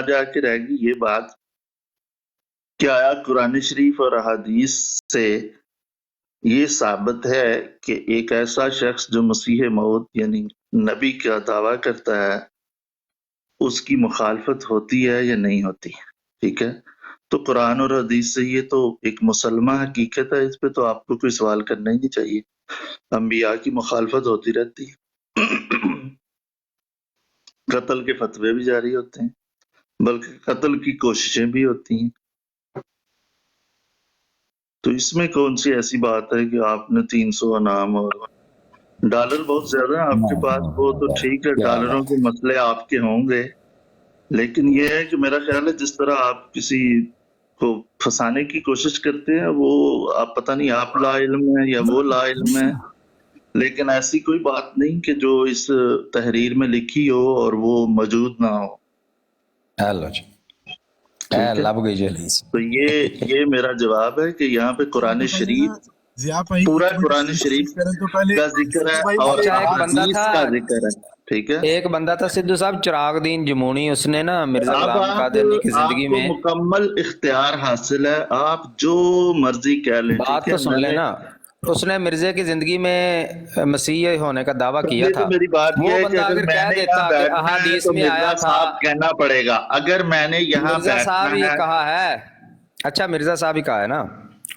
جا کے رہ گی یہ بات کہ آیا قرآن شریف اور احادیث سے یہ ثابت ہے کہ ایک ایسا شخص جو مسیح موعود یعنی نبی کا دعویٰ کرتا ہے اس کی مخالفت ہوتی ہے یا نہیں ہوتی، ٹھیک ہے؟ تو قرآن اور حدیث سے یہ تو ایک مسلمہ حقیقت ہے، اس پہ تو آپ کو کوئی سوال کرنا ہی نہیں چاہیے۔ انبیاء کی مخالفت ہوتی رہتی ہے، قتل کے فتوے بھی جاری ہوتے ہیں، بلکہ قتل کی کوششیں بھی ہوتی ہیں۔ تو اس میں کون سی ایسی بات ہے کہ آپ نے 300 انعام اور ڈالر بہت زیادہ ہیں آپ کے پاس، وہ تو ٹھیک ہے، کیا ڈالروں بات کے مسئلے آپ کے ہوں گے، لیکن یہ ہے کہ میرا خیال ہے جس طرح آپ کسی کو پھنسانے کی کوشش کرتے ہیں وہ آپ پتہ نہیں آپ لا علم ہے یا وہ لا علم ہے، لیکن ایسی کوئی بات نہیں کہ جو اس تحریر میں لکھی ہو اور وہ موجود نہ ہو، ہیلو جی ٹھیک ہے؟ لب گئی جلیس تو یہ میرا جواب ہے کہ یہاں پہ قرآن شریف ضیاء بھائی پورا ایک منٹ قرآن شریف شریف کریں تو پہلے کا ذکر ہے سدھو بھائی اور مجھے اچھا ایک بندہ احادیث تھا کا ذکر ہے، ٹھیک ہے؟ ایک بندہ تھا سدھو صاحب چراغ دین جمونی، اس نے نا مرزا اب غلام قادری کی آپ زندگی کو میں مکمل اختیار حاصل ہے، آپ جو مرضی کہہ لیں، بات ٹھیک تو ہے؟ سن لینا، اس نے مرزے کی زندگی میں مسیح ہونے کا دعویٰ کیا پہلے تو تھا۔ میری بات یہ وہ ہے کہ بندہ اگر اگر میں کہہ نے یہاں دیتا کہ بیٹھنا ہے احادیث تو میں آیا مرزا تھا، صاحب کہنا پڑے گا، اگر میں نے یہاں مرزا صاحب بیٹھنا ہی ہے۔ کہا ہے، اچھا مرزا صاحب ہی کہا ہے نا،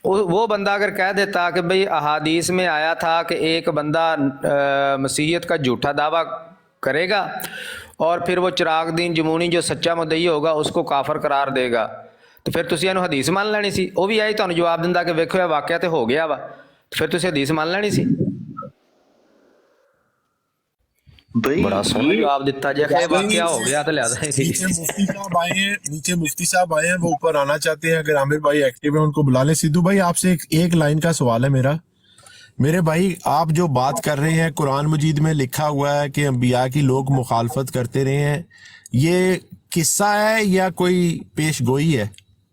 وہ بندہ اگر کہہ دیتا کہ بھئی احادیث میں آیا تھا کہ ایک بندہ مسیحیت کا جھوٹا دعویٰ کرے گا اور پھر وہ چراغ دین جمونی جو سچا مدعی ہوگا اس کو کافر قرار دے گا، تو پھر تسی انہوں حدیث مان لینی سی۔ وہ بھی آئی تانوں جواب دیندا کہ ویکھو یہ واقعہ تے ہو گیا وا، تو پھر تسی حدیث مان لینی سی۔ بھائی بڑا سوہنا یہ جواب دیتا جی کہ واقعہ ہو گیا تو لہذا نیچے مفتی صاحب آئے ہیں، نیچے مفتی صاحب آئے ہیں، وہ اوپر آنا چاہتے ہیں، اگر عامر بھائی ایکٹیو ہیں ان کو بلا لیں۔ سدھو بھائی آپ سے ایک لائن کا سوال ہے میرا، میرے بھائی آپ جو بات کر رہے ہیں قرآن مجید میں لکھا ہوا ہے کہ انبیاء کی لوگ مخالفت کرتے رہے ہیں، یہ قصہ ہے یا کوئی پیش گوئی ہے؟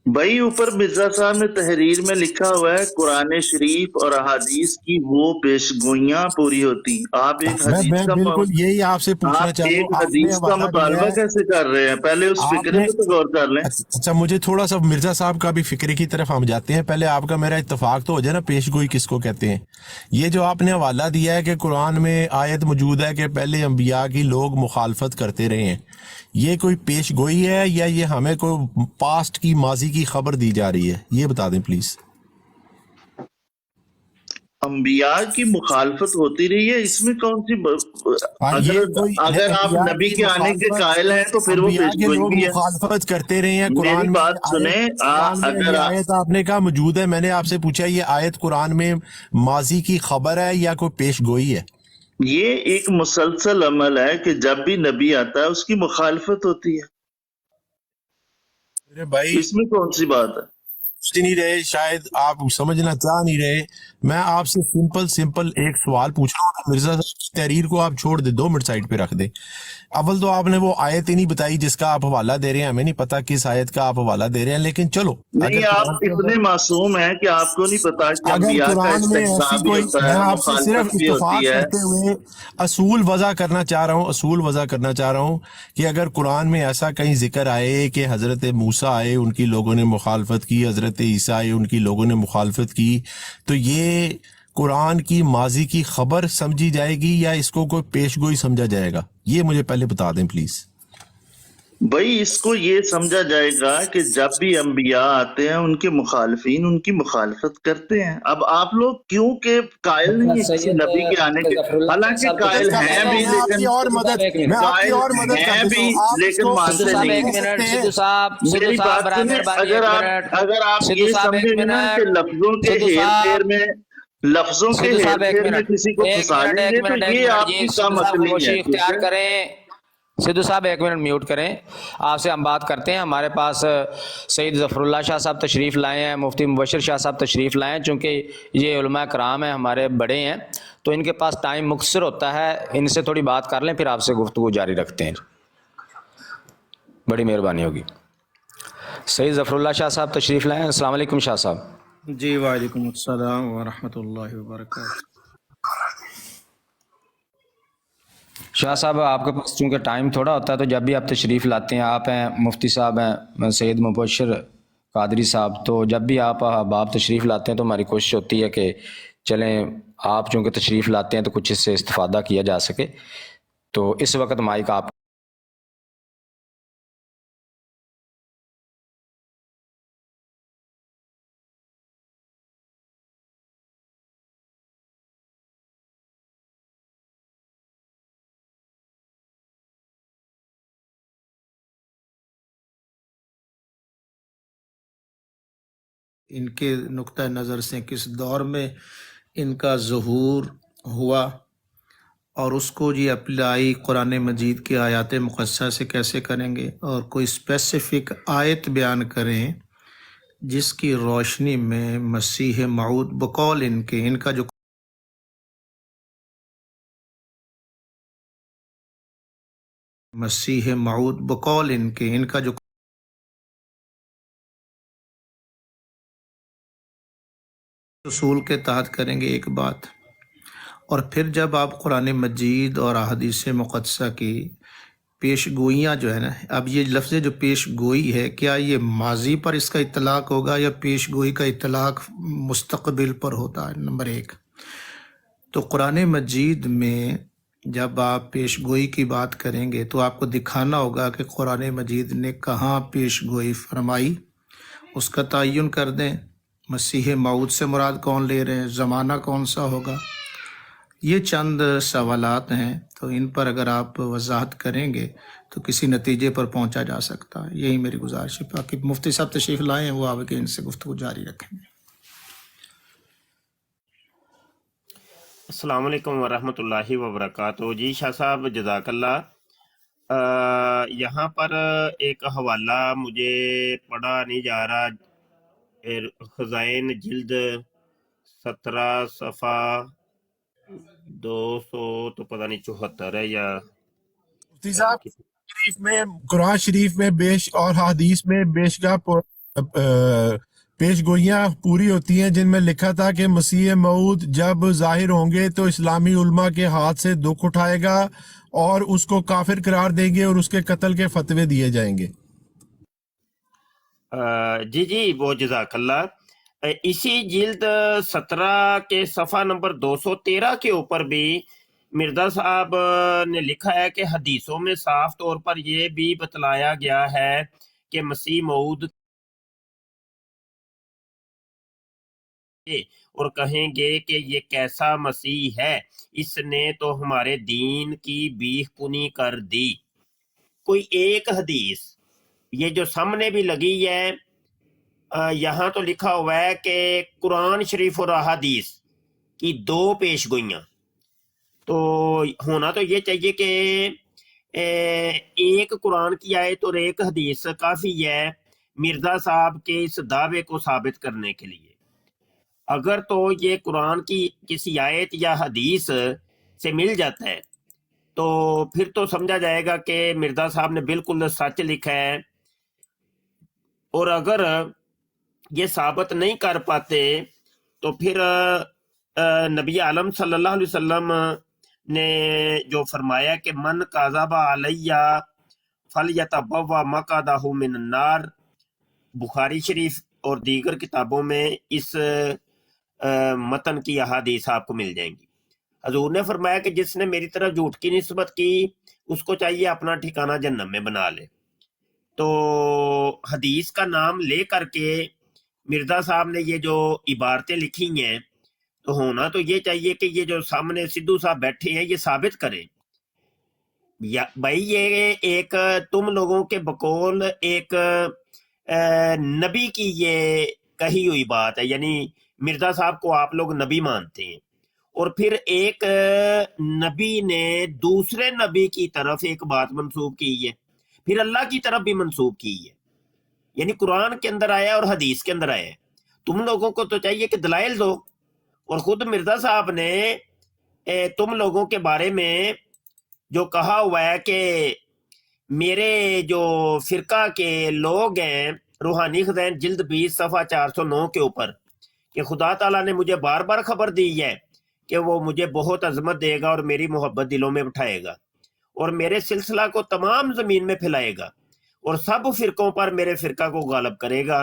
بھائی اوپر مرزا صاحب نے تحریر میں لکھا ہوا ہے قرآن شریف اور احادیث کی وہ پیش گوئیاں پوری ہوتی ہیں۔ آپ ایک اچھا میں بالکل یہی آپ سے پوچھنا چاہ رہا ہوں، آپ نے حدیث کا حوالہ دیا مطالبہ ہے، کیسے کر رہے ہیں؟ پہلے اس آپ فکرے نے پہ تو غور کر لیں۔ اچھا مجھے تھوڑا سا مرزا صاحب کا بھی فکرے کی طرف ہم جاتے ہیں، پہلے آپ کا میرا اتفاق تو ہو جائے نا، پیش گوئی کس کو کہتے ہیں؟ یہ جو آپ نے حوالہ دیا ہے کہ قرآن میں آیت موجود ہے کہ پہلے انبیاء کی لوگ مخالفت کرتے رہے ہیں، یہ کوئی پیش گوئی ہے یا یہ ہمیں کوئی پاسٹ کی ماضی کی خبر دی جا رہی ہے؟ یہ بتا دیں پلیز۔ انبیاء کی مخالفت ہوتی رہی ہے، اس میں کون سی یہ کوئی اگر آپ انبیاء نبی کی کے آنے کے مخالفت، قائل ہیں تو پھر وہ انبیاء پیش کے گوئی لوگ بھی ہے۔ مخالفت کرتے رہے ہیں، میری قرآن میں بات سنیں، قرآن میں اگر یہ آیت آپ نے کہا موجود ہے، میں نے آپ سے پوچھا یہ آیت قرآن میں ماضی کی خبر ہے یا کوئی پیش گوئی ہے؟ یہ ایک مسلسل عمل ہے کہ جب بھی نبی آتا ہے اس کی مخالفت ہوتی ہے، میرے بھائی اس میں کون سی بات ہے؟ سمجھ نہیں رہے، شاید آپ سمجھنا چاہ نہیں رہے، میں آپ سے سمپل ایک سوال پوچھ رہا ہوں، مرزا صاحب کی تحریر کو آپ چھوڑ دے، 2 منٹ سائڈ پہ رکھ دے۔ اول تو آپ نے وہ آیت ہی نہیں بتائی جس کا آپ حوالہ دے رہے ہیں، ہمیں نہیں پتا کس آیت کا آپ حوالہ دے رہے ہیں، لیکن چلو نہیں، اگر قرآن آپ کے اتنے اندر، معصوم ہیں کہ آپ کو نہیں پتا کہ اگر انبیاء کا قرآن میں ایسی استحزاء بھی کوئی، ہوتا میں ہے، آپ سے صرف مخالفت بھی اتفاق ہوتی ہے۔ کرتے ہوئے اصول وضع کرنا چاہ رہا ہوں کہ اگر قرآن میں ایسا کہیں ذکر آئے کہ حضرت موسیٰ آئے ان کی لوگوں نے مخالفت کی، حضرت عیسیٰ آئے ان کی لوگوں نے مخالفت کی، تو یہ قرآن کی ماضی کی خبر سمجھی جائے گی یا اس کو کوئی پیش گوئی سمجھا جائے گا؟ یہ مجھے پہلے بتا دیں پلیز۔ بھائی اس کو یہ سمجھا جائے گا کہ جب بھی انبیاء آتے ہیں ان کے مخالفین ان کی مخالفت کرتے ہیں۔ اب آپ لوگ کیوں کہ قائل نہیں ہیں کسی سید نبی کے آنے کے، ظفر اللہ شاہ حالانکہ صاحب قائل تشریف ہیں لائے بھی ہیں۔ میں آپ کی لیکن اور سدھو صاحب مدد ایک منٹ، میں آپ کی قائل اور مدد کر ہیں دیتا بھی ہوں، آپ اس لیکن کو سدھو مانتے صاحب نہیں ایک ہیں۔ کہہ منٹ، سکتے ہیں۔ سدھو میری صاحب بات برائے سنیں، مہربانی ایک منٹ، اگر آپ سدھو یہ صاحب ایک سمجھیں گے نا کہ منٹ، لفظوں کے سدھو ہیر پھیر صاحب، میں، لفظوں کے سدھو ہیر صاحب ایک پھیر میں منٹ، کسی کو ایک پھنسا منٹ لیں ایک گے تو منٹ ایک یہ منٹ، آپ جی کی سدھو کم صاحب عقلی ہے، خاموشی ٹھیک اختیار ہے؟ کریں، سدھو صاحب ایک منٹ میوٹ کریں۔ آپ سے ہم بات کرتے ہیں، ہمارے پاس سید ظفر اللہ شاہ صاحب تشریف لائے ہیں، مفتی مبشر شاہ صاحب تشریف لائے ہیں، چونکہ یہ علماء کرام ہیں، ہمارے بڑے ہیں، تو ان کے پاس ٹائم مختصر ہوتا ہے، ان سے تھوڑی بات کر لیں پھر آپ سے گفتگو جاری رکھتے ہیں، بڑی مہربانی ہوگی۔ سید ظفر اللہ شاہ صاحب تشریف لائے ہیں، السلام علیکم شاہ صاحب۔ جی وعلیکم السلام ورحمۃ اللہ وبرکاتہ۔ شاہ صاحب آپ کے پاس چونکہ ٹائم تھوڑا ہوتا ہے تو جب بھی آپ تشریف لاتے ہیں، آپ ہیں مفتی صاحب ہیں سید مبشر قادری صاحب، تو جب بھی آپ تشریف لاتے ہیں تو ہماری کوشش ہوتی ہے کہ چلیں آپ چونکہ تشریف لاتے ہیں تو کچھ اس سے استفادہ کیا جا سکے. تو اس وقت مائک آپ. ان کے نقطہ نظر سے کس دور میں ان کا ظہور ہوا اور اس کو جی اپلائی قرآن مجید کی آیات مقدسہ سے کیسے کریں گے، اور کوئی اسپیسیفک آیت بیان کریں جس کی روشنی میں مسیح موعود بقول ان کا جو مسیح موعود بقول ان کا جو اصول کے تحت کریں گے ایک بات، اور پھر جب آپ قرآن مجید اور احادیث مقدسہ کی پیش گوئیاں جو ہے نا، اب یہ لفظ جو پیش گوئی ہے، کیا یہ ماضی پر اس کا اطلاق ہوگا یا پیش گوئی کا اطلاق مستقبل پر ہوتا ہے؟ نمبر ایک، تو قرآن مجید میں جب آپ پیش گوئی کی بات کریں گے تو آپ کو دکھانا ہوگا کہ قرآن مجید نے کہاں پیش گوئی فرمائی، اس کا تعین کر دیں. مسیح موعود سے مراد کون لے رہے ہیں، زمانہ کون سا ہوگا. یہ چند سوالات ہیں، تو ان پر اگر آپ وضاحت کریں گے تو کسی نتیجے پر پہنچا جا سکتا ہے. یہی میری گزارش ہے. باقی مفتی صاحب تشریف لائے ہیں، وہ آگے ان سے گفتگو جاری رکھیں گے. السلام علیکم ورحمۃ اللہ وبرکاتہ. جی شاہ صاحب جزاک اللہ. یہاں پر ایک حوالہ مجھے پڑھا نہیں جا رہا، خزائن جلد 17 صفحہ 200 تو پتہ نہیں 74 ہے یا مفتی صاحب شریف میں، قرآن شریف میں اور حدیث میں پیش گوئیاں پوری ہوتی ہیں جن میں لکھا تھا کہ مسیح موعود جب ظاہر ہوں گے تو اسلامی علماء کے ہاتھ سے دکھ اٹھائے گا اور اس کو کافر قرار دیں گے اور اس کے قتل کے فتوے دیے جائیں گے. جی وہ جزاک اللہ. اسی جلد 17 کے صفحہ نمبر 213 کے اوپر بھی مرزا صاحب نے لکھا ہے کہ حدیثوں میں صاف طور پر یہ بھی بتلایا گیا ہے کہ مسیح موعود اور کہیں گے کہ یہ کیسا مسیح ہے، اس نے تو ہمارے دین کی بیخ پنی کر دی. کوئی ایک حدیث یہ جو سامنے بھی لگی ہے، یہاں تو لکھا ہوا ہے کہ قرآن شریف اور احادیث کی 2 پیش گوئیاں، تو ہونا تو یہ چاہیے کہ ایک قرآن کی آیت اور ایک حدیث کافی ہے مرزا صاحب کے اس دعوے کو ثابت کرنے کے لیے. اگر تو یہ قرآن کی کسی آیت یا حدیث سے مل جاتا ہے تو پھر تو سمجھا جائے گا کہ مرزا صاحب نے بالکل سچ لکھا ہے. اور اگر یہ ثابت نہیں کر پاتے تو پھر نبی عالم صلی اللہ علیہ وسلم نے جو فرمایا کہ من کذب علیہ فلیتبوأ مقعدہ من النار، بخاری شریف اور دیگر کتابوں میں اس متن کی احادیث آپ کو مل جائیں گی. حضور نے فرمایا کہ جس نے میری طرف جھوٹ کی نسبت کی اس کو چاہیے اپنا ٹھکانہ جہنم میں بنا لے. تو حدیث کا نام لے کر کے مرزا صاحب نے یہ جو عبارتیں لکھی ہیں، تو ہونا تو یہ چاہیے کہ یہ جو سامنے سدھو صاحب بیٹھے ہیں یہ ثابت کریں. بھائی یہ ایک تم لوگوں کے بقول ایک نبی کی یہ کہی ہوئی بات ہے، یعنی مرزا صاحب کو آپ لوگ نبی مانتے ہیں، اور پھر ایک نبی نے دوسرے نبی کی طرف ایک بات منسوب کی ہے، پھر اللہ کی طرف بھی منسوب کی ہے، یعنی قرآن کے اندر آیا اور حدیث کے اندر آیا. تم لوگوں کو تو چاہیے کہ دلائل دو. اور خود مرزا صاحب نے تم لوگوں کے بارے میں جو کہا ہوا ہے کہ میرے جو فرقہ کے لوگ ہیں، روحانی خزائن جلد 20 صفحہ 409 کے اوپر، کہ خدا تعالیٰ نے مجھے بار بار خبر دی ہے کہ وہ مجھے بہت عظمت دے گا اور میری محبت دلوں میں بٹھائے گا. اور میرے سلسلہ کو تمام زمین میں پھیلائے گا اور سب فرقوں پر میرے فرقہ کو غالب کرے گا،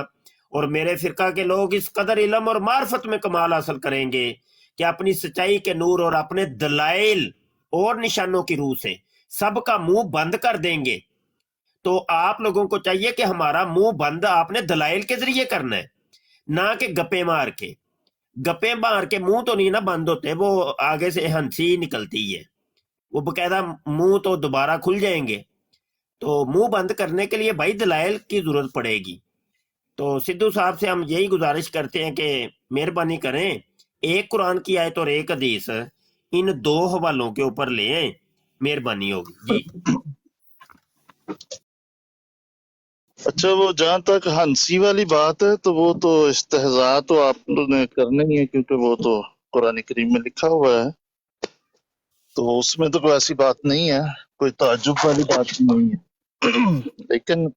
اور میرے فرقہ کے لوگ اس قدر علم اور معرفت میں کمال حاصل کریں گے کہ اپنی سچائی کے نور اور اپنے دلائل اور نشانوں کی روح سے سب کا منہ بند کر دیں گے۔ تو آپ لوگوں کو چاہیے کہ ہمارا منہ بند آپ نے دلائل کے ذریعے کرنا ہے، نہ کہ گپے مار کے۔ گپے مار کے منہ تو نہیں نا بند ہوتے، وہ آگے سے ہنسی نکلتی ہے، وہ باقاعدہ منہ تو دوبارہ کھل جائیں گے۔ تو منہ بند کرنے کے لیے بھائی دلائل کی ضرورت پڑے گی۔ تو سدھو صاحب سے ہم یہی گزارش کرتے ہیں کہ مہربانی کریں ایک قرآن کی آیت اور ایک حدیث ان دو حوالوں کے اوپر لے آئیں، مہربانی ہوگی جی۔ اچھا، وہ جہاں تک ہنسی والی بات ہے تو وہ تو استہزاء تو آپ نے کرنا ہی ہے، کیونکہ وہ تو قرآن کریم میں لکھا ہوا ہے، تو اس میں تو کوئی ایسی بات نہیں ہے، کوئی تعجب والی بات نہیں ہے۔ لیکن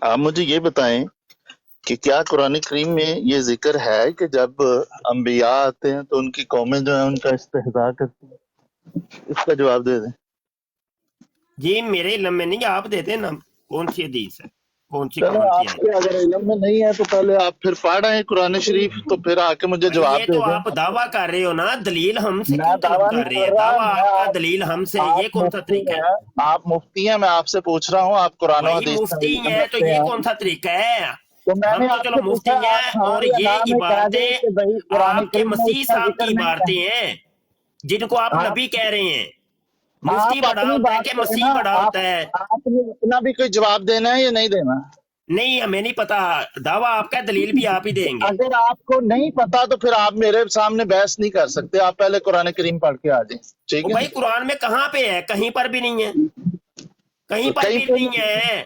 آپ مجھے یہ بتائیں کہ کیا قرآن کریم میں یہ ذکر ہے کہ جب انبیاء آتے ہیں تو ان کی قومیں جو ہیں ان کا استہزاء کرتی ہیں؟ اس کا جواب دے دیں۔ جی میرے علم میں نہیں، آپ دیتے نا کون سی حدیث ہے، کون سی چلو قرآن کی آپ آیت؟ کے اگر علم میں نہیں ہے تو پہلے آپ پھر پڑھ رہے ہیں قرآن شریف، تو پھر آ کے مجھے جواب یہ دے تو دیں۔ آپ دعویٰ کر رہے ہو نا، دلیل ہم سے میں کیوں طلب دعویٰ کر نہیں رہے کر ہیں؟ رہا، دعویٰ میں آپ کا، دلیل ہم سے، یہ آپ کون سا مفتی طریقہ ہے؟ ہیں، آپ مفتی ہیں، میں آپ سے پوچھ رہا ہوں، آپ قرآن و بھائی حدیث کا مفتی علم ہیں تو رکھتے یہ ہیں، کون سا طریقہ ہے؟ تو میں ہم نے تو آپ چلو سے مفتی پوچھا، ہیں، آپ ہاں اور یا نا یہ میں کہہ دیں عبارتیں کہ بھائی قرآن آپ کے کریم میں مسیح اس کا صاحب ذکر کی نہیں عبارتیں ہے۔ ہیں جن کو آپ نبی کہہ رہے ہیں۔ مفتی آپ بڑا اپنی ہوتا ہے بات کہ کریں مسیح نا، بڑا آپ ہوتا ہے؟ آپ نے اپنا بھی کوئی جواب دینا ہے یا نہیں دینا؟ نہیں ہمیں نہیں پتا، دعویٰ آپ کا، دلیل بھی آپ ہی دیں گے۔ اگر آپ کو نہیں پتا تو پھر آپ میرے سامنے بحث نہیں کر سکتے، آپ پہلے قرآن کریم پڑھ کے آ جائیں، ٹھیک وہ ہے؟ بھائی قرآن میں کہاں پہ ہے؟ کہیں پر بھی نہیں ہے، کہیں تو پر بھی نہیں ہے۔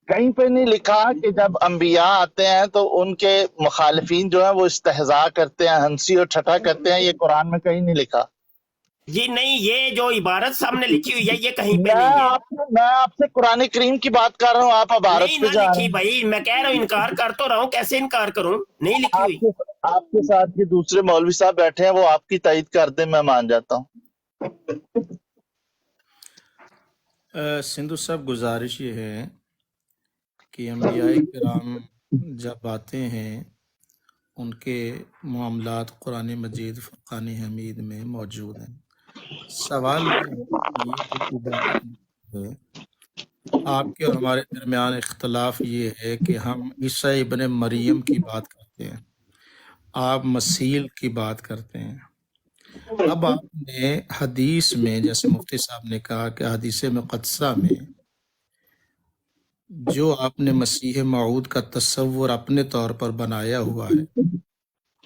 کہیں پہ نہیں لکھا کہ جب انبیاء آتے ہیں تو ان کے مخالفین جو ہیں وہ استہزاء کرتے ہیں، ہنسی اور ٹھٹھا کرتے ہیں، یہ قرآن میں کہیں نہیں لکھا۔ جی نہیں، یہ جو عبارت سامنے لکھی ہوئی ہے یہ کہیں پہ نہیں ہے۔ میں آپ سے قرآن کریم کی بات کر رہا ہوں، آپ عبارت نہیں پہ نہ جا رہے لکھی ہیں۔ بھائی، میں کہہ رہا ہوں انکار کر تو رہا ہوں، کیسے انکار کروں؟ نہیں لکھی ہوئی۔ آپ کے ساتھ جو دوسرے مولوی صاحب بیٹھے ہیں وہ آپ کی تائید کر دیں، میں مان جاتا ہوں۔ سندھو صاحب گزارش یہ ہے کہ انبیاء کرام جب آتے ہیں ان کے معاملات قرآن مجید فرقان حمید میں موجود ہیں۔ سوال یہ ہے کہ یہ جو عبارت ہے، آپ کے اور ہمارے درمیان اختلاف یہ ہے کہ ہم عیسیٰ ابن مریم کی بات کرتے ہیں، آپ مسیح کی بات کرتے ہیں۔ اب آپ نے حدیث میں، جیسے مفتی صاحب نے کہا کہ حدیث مقدسہ میں جو آپ نے مسیح موعود کا تصور اپنے طور پر بنایا ہوا ہے،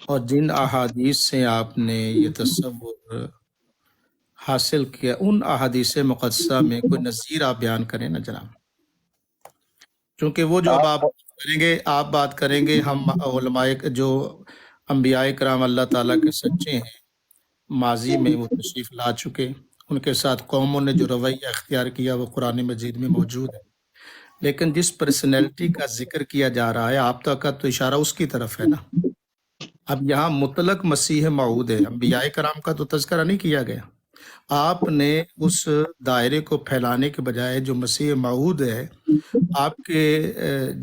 اور جن احادیث سے آپ نے یہ تصور حاصل کیا، ان احادیث مقدسہ میں کوئی نظیر آپ بیان کریں نا جناب، چونکہ وہ جو اب آپ بات کریں گے، ہم علماء جو انبیاء کرام اللہ تعالیٰ کے سچے ہیں، ماضی میں وہ تشریف لا چکے، ان کے ساتھ قوموں نے جو رویہ اختیار کیا وہ قرآن مجید میں موجود ہے، لیکن جس پرسنالٹی کا ذکر کیا جا رہا ہے، آپ تک کا تو اشارہ اس کی طرف ہے نا۔ اب یہاں مطلق مسیح موعود ہے، انبیاء کرام کا تو تذکرہ نہیں کیا گیا۔ آپ نے اس دائرے کو پھیلانے کے بجائے جو مسیح موعود ہے، آپ کے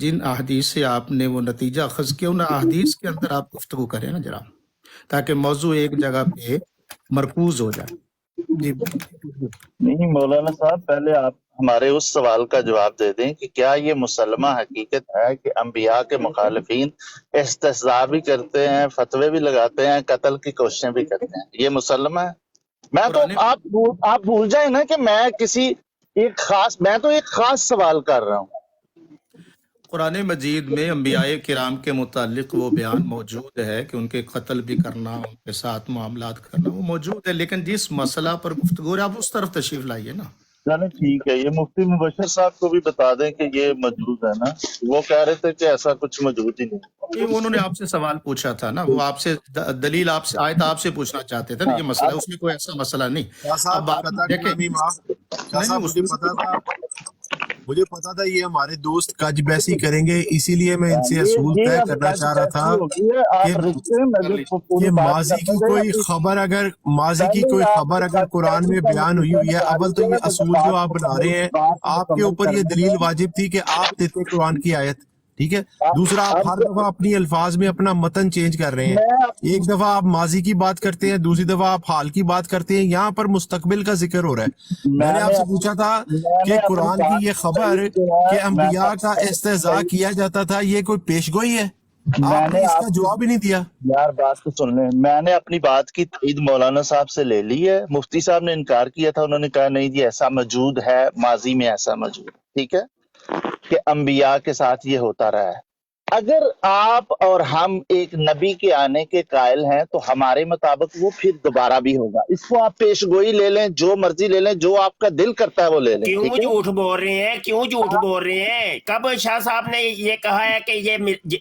جن احادیث سے آپ نے وہ نتیجہ اخذ کیا، ان احادیث کے اندر آپ گفتگو کریں نا جناب، تاکہ موضوع ایک جگہ پہ مرکوز ہو جائے۔ جی نہیں مولانا صاحب، پہلے آپ ہمارے اس سوال کا جواب دے دیں کہ کیا یہ مسلمہ حقیقت ہے کہ انبیاء کے مخالفین استہزاء بھی کرتے ہیں، فتوے بھی لگاتے ہیں، قتل کی کوششیں بھی کرتے ہیں، یہ مسلمہ ہے؟ میں تو آپ بھول جائیں نا کہ میں تو ایک خاص سوال کر رہا ہوں۔ قرآن مجید میں انبیاء کرام کے متعلق وہ بیان موجود ہے کہ ان کے قتل بھی کرنا، ان کے ساتھ معاملات کرنا، وہ موجود ہے، لیکن جس مسئلہ پر گفتگو ہے آپ اس طرف تشریف لائیے نا۔ چلیں ٹھیک ہے، یہ مفتی مبشر صاحب کو بھی بتا دیں کہ یہ موجود ہے نا، وہ کہہ رہے تھے کہ ایسا کچھ موجود ہی نہیں۔ انہوں نے آپ سے سوال پوچھا تھا نا، وہ آپ سے دلیل آیت آپ سے پوچھنا چاہتے تھے نا، یہ مسئلہ اس میں کوئی ایسا مسئلہ نہیں۔ اب آپ دیکھیں، مجھے پتا تھا یہ ہمارے دوست کج بیسی کریں گے، اسی لیے میں ان سے اصول طے کرنا چاہ رہا تھا کہ ماضی کی کوئی خبر اگر قرآن میں بیان ہوئی ہے، اول تو یہ اصول جو آپ بنا رہے ہیں آپ کے اوپر یہ دلیل واجب تھی کہ آپ دیتے قرآن کی آیت، ٹھیک ہے؟ دوسرا، آپ ہر دفعہ اپنی الفاظ میں اپنا متن چینج کر رہے ہیں، ایک دفعہ آپ ماضی کی بات کرتے ہیں، دوسری دفعہ آپ حال کی بات کرتے ہیں، یہاں پر مستقبل کا ذکر ہو رہا ہے۔ میں نے آپ سے پوچھا تھا کہ قرآن کی یہ خبر کہ انبیاء کا استہزاء کیا جاتا تھا، یہ کوئی پیش گوئی ہے؟ آپ نے اس کا جواب ہی نہیں دیا۔ یار بات تو سن لیں، میں نے اپنی بات کی تائید مولانا صاحب سے لے لی ہے۔ مفتی صاحب نے انکار کیا تھا، انہوں نے کہا نہیں جی ایسا موجود ہے، ماضی میں ایسا موجود ہے، ٹھیک ہے، کہ انبیاء کے ساتھ یہ ہوتا رہا ہے۔ اگر آپ اور ہم ایک نبی کے آنے کے قائل ہیں تو ہمارے مطابق وہ پھر دوبارہ بھی ہوگا۔ اس کو آپ پیش گوئی لے لیں، جو مرضی لے لیں، جو آپ کا دل کرتا ہے وہ لے لیں۔ کیوں جھوٹ بول رہے ہیں؟ کیوں جھوٹ بول رہے ہیں؟ کب شاہ صاحب نے یہ کہا ہے کہ یہ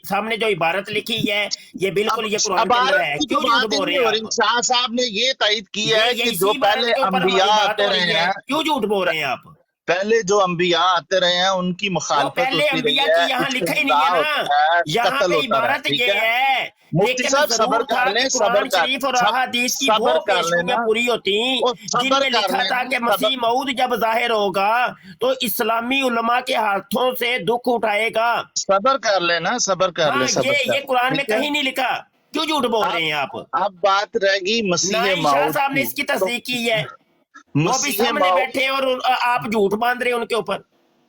سامنے جو عبارت لکھی ہے یہ بالکل یہ قرآن کے اندر ہے؟ کیوں جھوٹ بول رہے ہیں؟ شاہ صاحب نے یہ تائید کی ہے کہ جو پہلے انبیاء آتے رہے ہیں، کیوں جھوٹ بول رہے ہیں آپ؟ پہلے جو انبیاء آتے رہے ہیں ان کی مخالفت پہلے ہوتی رہی انبیاء ہے، کی یہاں لکھا ہی نہیں ہے نا، یہاں پہ عبارت یہ ہے۔ مفتی صاحب صبر کر لیں، قرآن شریف اور احادیث کی وہ پیشگوئیاں پوری ہوتی جن میں لکھا تھا کہ مسیح موعود جب ظاہر ہوگا تو اسلامی علماء کے ہاتھوں سے دکھ اٹھائے گا۔ صبر کر لیں نا، صبر کر لیں، یہ قرآن میں کہیں نہیں لکھا، کیوں جھوٹ بول رہے ہیں آپ؟ اب بات رہ گئی مسیح شاہ موعود صاحب نے اس کی تصدیق کی ہے، وہ بھی سامنے بیٹھے اور آپ جھوٹ باندھ رہے ہیں ان کے اوپر۔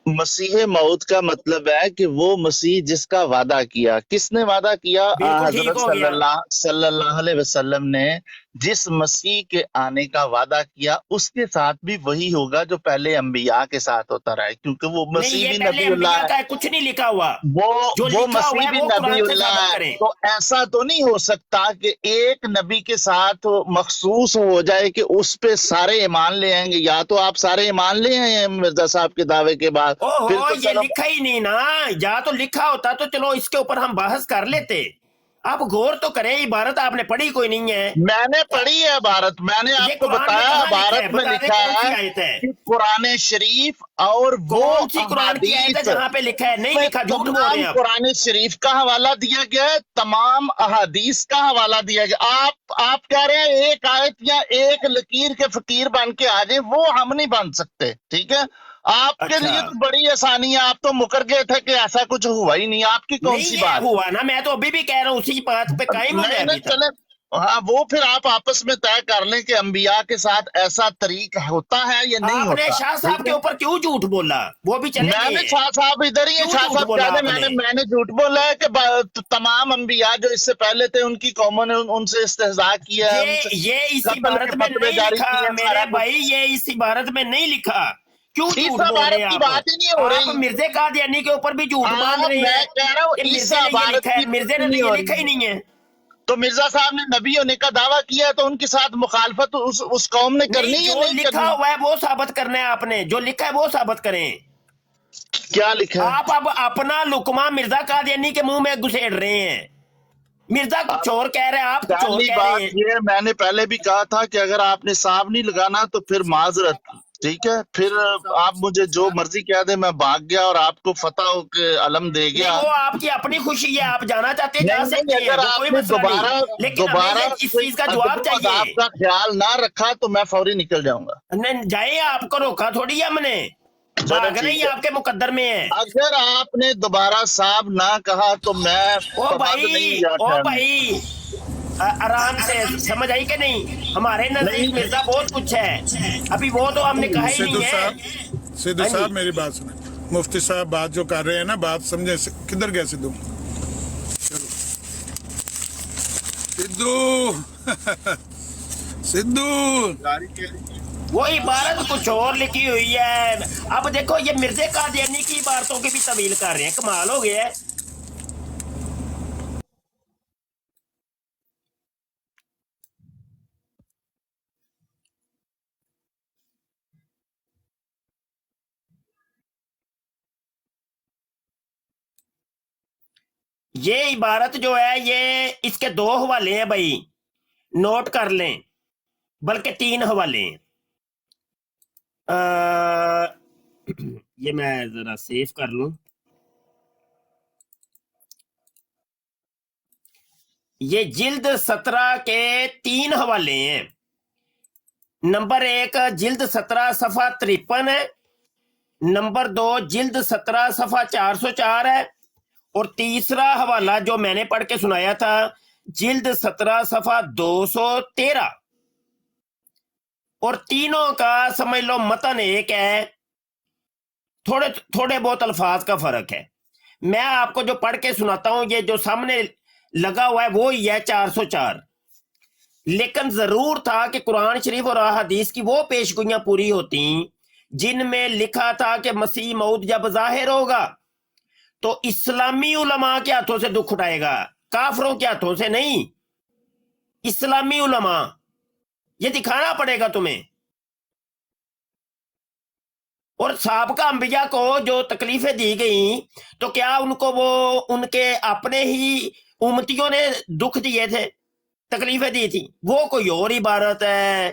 مسیح موعود کا مطلب ہے کہ وہ مسیح جس کا وعدہ کیا، کس نے وعدہ کیا؟ حضرت صلی اللہ علیہ وسلم نے جس مسیح کے آنے کا وعدہ کیا اس کے ساتھ بھی وہی ہوگا جو پہلے انبیاء کے ساتھ ہوتا رہا ہے، کیونکہ وہ مسیح بھی نبی اللہ ہے، کچھ نہیں لکھا ہوا، وہ مسیح بھی نبی اللہ ہے۔ تو ایسا تو نہیں ہو سکتا کہ ایک نبی کے ساتھ مخصوص ہو جائے کہ اس پہ سارے ایمان لے آئیں گے۔ یا تو آپ سارے ایمان لے آئے ہیں مرزا صاحب کے دعوے کے بعد، یہ لکھا ہی نہیں نا، یا تو لکھا ہوتا تو چلو اس کے اوپر ہم بحث کر لیتے۔ آپ غور تو کریں، عبارت آپ نے پڑھی کوئی نہیں ہے۔ میں نے پڑھی ہے عبارت، میں نے آپ کو بتایا عبارت میں لکھا ہے کہ قرآن شریف اور وہ قرآن کی آیت ہے جہاں پہ لکھا ہے، نہیں لکھا، جھوٹ بول رہے ہیں آپ۔ قرآن شریف کا حوالہ دیا گیا ہے، تمام احادیث کا حوالہ دیا گیا۔ آپ کہہ رہے ہیں ایک آیت یا ایک لکیر کے فقیر بن کے آ جائیں، وہ ہم نہیں بن سکتے، ٹھیک ہے؟ آپ کے لیے تو بڑی آسانی ہے، آپ تو مکر گئے تھے کہ ایسا کچھ ہوا ہی نہیں، آپ کی کون سی بات ہوا نا؟ میں تو ابھی بھی کہہ رہا ہوں اسی بات پہ قائم ہو جائے۔ چلے ہاں، وہ پھر آپ آپس میں طے کر لیں کہ انبیاء کے ساتھ ایسا طریق ہوتا ہے یا نہیں ہوتا۔ آپ نے شاہ صاحب کے اوپر کیوں جھوٹ بولا؟ وہ بھی چلے گئے۔ میں نے شاہ صاحب ادھر ہی ہیں، شاہ صاحب کہہ دیں میں نے جھوٹ بولا ہے کہ تمام انبیاء جو اس سے پہلے تھے ان کی قوموں نے ان سے استہزاء کیا ہے۔ یہ اس عبارت میں نہیں لکھا میرے بھائی، یہ اس عبارت میں نہیں لکھا، کیوں جھوٹ بول رہے ہیں آپ؟ آپ مرزا قادیانی کے اوپر بھی جھوٹ باندھ رہے ہیں۔ مرزا نے یہ لکھا ہی نہیں ہے۔ تو مرزا صاحب نے نبی ہونے کا دعویٰ کیا ہے تو ان کے ساتھ مخالفت اس قوم نے کرنی ہے، جو لکھا ہوا ہے وہ ثابت کرنا ہے آپ نے، جو لکھا ہے وہ ثابت کریں۔ کیا لکھا ہے؟ آپ اب اپنا لقمہ مرزا قادیانی کے منہ میں گھسیڑ رہے ہیں۔ مرزا کچھ اور کہہ رہے ہیں، آپ کچھ اور کہہ رہے ہیں۔ میں نے پہلے بھی کہا تھا کہ اگر آپ نے صاحب نہیں لگانا تو پھر معذرت، ٹھیک ہے؟ پھر آپ مجھے جو مرضی کہہ دیں، میں بھاگ گیا اور آپ کو فتح کے علم دے گیا۔ وہ آپ کی اپنی خوشی ہے، آپ جانا چاہتے ہیں جا سکتے ہیں، اگر آپ نے دوبارہ اس چیز کا جواب چاہیے۔ آپ کا خیال نہ رکھا تو میں فوری نکل جاؤں گا۔ جائیں، آپ کو روکا تھوڑی ہم نے، بھاگنا ہی آپ کے مقدر میں ہے۔ اگر آپ نے دوبارہ صاحب نہ کہا تو میں او بھائی آرام سے، سمجھ آئی کہ نہیں؟ ہمارے نزدیک مرزا بہت کچھ ہے، ابھی وہ تو ہم نے کہا ہی نہیں ہے۔ سدھو صاحب میری بات سنیں، مفتی صاحب بات جو کر رہے ہیں نا، بات سمجھے، کدھر گئے سدھو؟ سدھو وہ عبارت کچھ اور لکھی ہوئی ہے۔ اب دیکھو یہ مرزا قادیانی کی عبارتوں کی بھی طویل کر رہے ہیں، کمال ہو گیا ہے۔ یہ عبارت جو ہے یہ اس کے 2 حوالے ہیں بھائی، نوٹ کر لیں، بلکہ 3 حوالے ہیں۔ یہ میں ذرا سیو کر لوں. یہ جلد 17 کے 3 حوالے ہیں. نمبر 1 جلد 17 صفحہ 53 ہے. نمبر 2 جلد 17 صفحہ 404 ہے. اور تیسرا حوالہ جو میں نے پڑھ کے سنایا تھا جلد 17 صفحہ 213. اور تینوں کا سمجھ لو متن ایک ہے, تھوڑے بہت الفاظ کا فرق ہے. میں آپ کو جو پڑھ کے سناتا ہوں یہ جو سامنے لگا ہوا ہے وہی ہے 404. لیکن ضرور تھا کہ قرآن شریف اور احادیث کی وہ پیشگوئیاں پوری ہوتی جن میں لکھا تھا کہ مسیح موعود جب ظاہر ہوگا تو اسلامی علماء کے ہاتھوں سے دکھ اٹھائے گا, کافروں کے ہاتھوں سے نہیں. اسلامی علماء, یہ دکھانا پڑے گا تمہیں. اور سابقہ انبیاء کو جو تکلیفیں دی گئیں تو کیا ان کو وہ ان کے اپنے ہی امتیوں نے دکھ دیے تھے, تکلیفیں دی تھی؟ وہ کوئی اور عبارت ہے,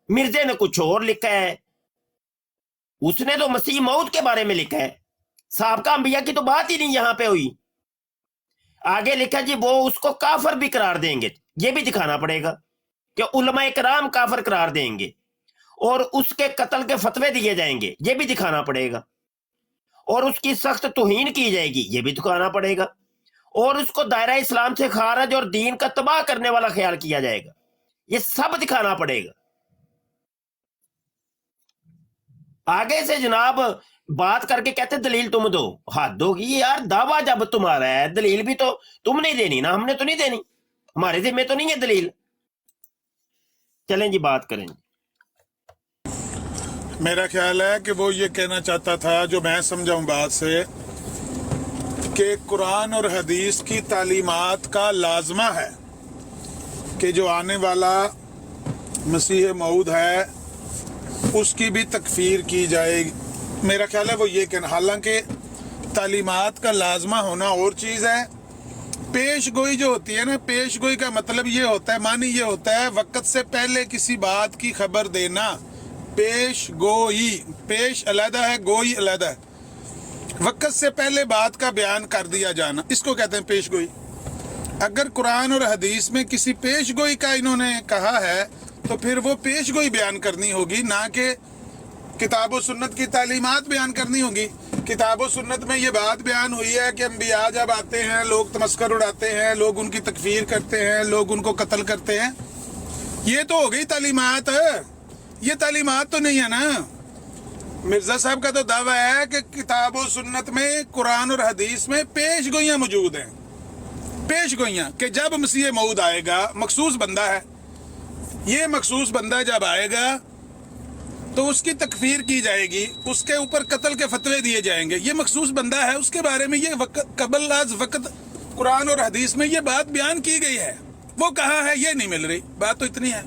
مرزے نے کچھ اور لکھا ہے. اس نے تو مسیح موعود کے بارے میں لکھا ہے, سابقہ انبیاء کی تو بات ہی نہیں یہاں پہ ہوئی. آگے لکھا جی وہ اس کو کافر بھی قرار دیں گے, یہ بھی دکھانا پڑے گا کہ علماء کرام کافر قرار دیں گے اور اس کے قتل کے فتوے دیے جائیں گے, یہ بھی دکھانا پڑے گا. اور اس کی سخت توہین کی جائے گی, یہ بھی دکھانا پڑے گا. اور اس کو دائرہ اسلام سے خارج اور دین کا تباہ کرنے والا خیال کیا جائے گا, یہ سب دکھانا پڑے گا. آگے سے جناب بات کر کے کہتے دلیل تم دو. حد ہوگی یار, دعویٰ جب تمہارا ہے دلیل بھی تو تم نہیں دینی نا, ہم نے تو نہیں دینی, ہمارے ذمہ تو نہیں ہے دلیل. چلیں جی بات کریں. میرا خیال ہے کہ وہ یہ کہنا چاہتا تھا, جو میں سمجھا ہوں بات سے, کہ قرآن اور حدیث کی تعلیمات کا لازمہ ہے کہ جو آنے والا مسیح موعود ہے اس کی بھی تکفیر کی جائے. میرا خیال ہے وہ یہ کہنا, حالانکہ تعلیمات کا لازمہ ہونا اور چیز ہے. پیش گوئی جو ہوتی ہے نا, پیش گوئی کا مطلب یہ ہوتا ہے, معنی یہ ہوتا ہے وقت سے پہلے کسی بات کی خبر دینا. پیش گوئی, پیش علیحدہ ہے, گوئی علیحدہ ہے. وقت سے پہلے بات کا بیان کر دیا جانا, اس کو کہتے ہیں پیش گوئی. اگر قرآن اور حدیث میں کسی پیش گوئی کا انہوں نے کہا ہے تو پھر وہ پیش گوئی بیان کرنی ہوگی, نہ کہ کتاب و سنت کی تعلیمات بیان کرنی ہوگی. کتاب و سنت میں یہ بات بیان ہوئی ہے کہ انبیاء جب آتے ہیں لوگ تمسخر اڑاتے ہیں, لوگ ان کی تکفیر کرتے ہیں, لوگ ان کو قتل کرتے ہیں. یہ تو ہو گئی تعلیمات, یہ تعلیمات تو نہیں ہے نا. مرزا صاحب کا تو دعویٰ ہے کہ کتاب و سنت میں, قرآن اور حدیث میں پیش گوئیاں موجود ہیں. پیش گوئیاں کہ جب مسیح موعود آئے گا, مخصوص بندہ ہے, یہ مخصوص بندہ جب آئے گا تو اس کی تکفیر کی جائے گی, اس کے اوپر قتل کے فتوے دیے جائیں گے. یہ مخصوص بندہ ہے, اس کے بارے میں یہ قبل از وقت قرآن اور حدیث میں یہ بات بیان کی گئی ہے. وہ کہاں ہے یہ نہیں مل رہی, بات تو اتنی ہے.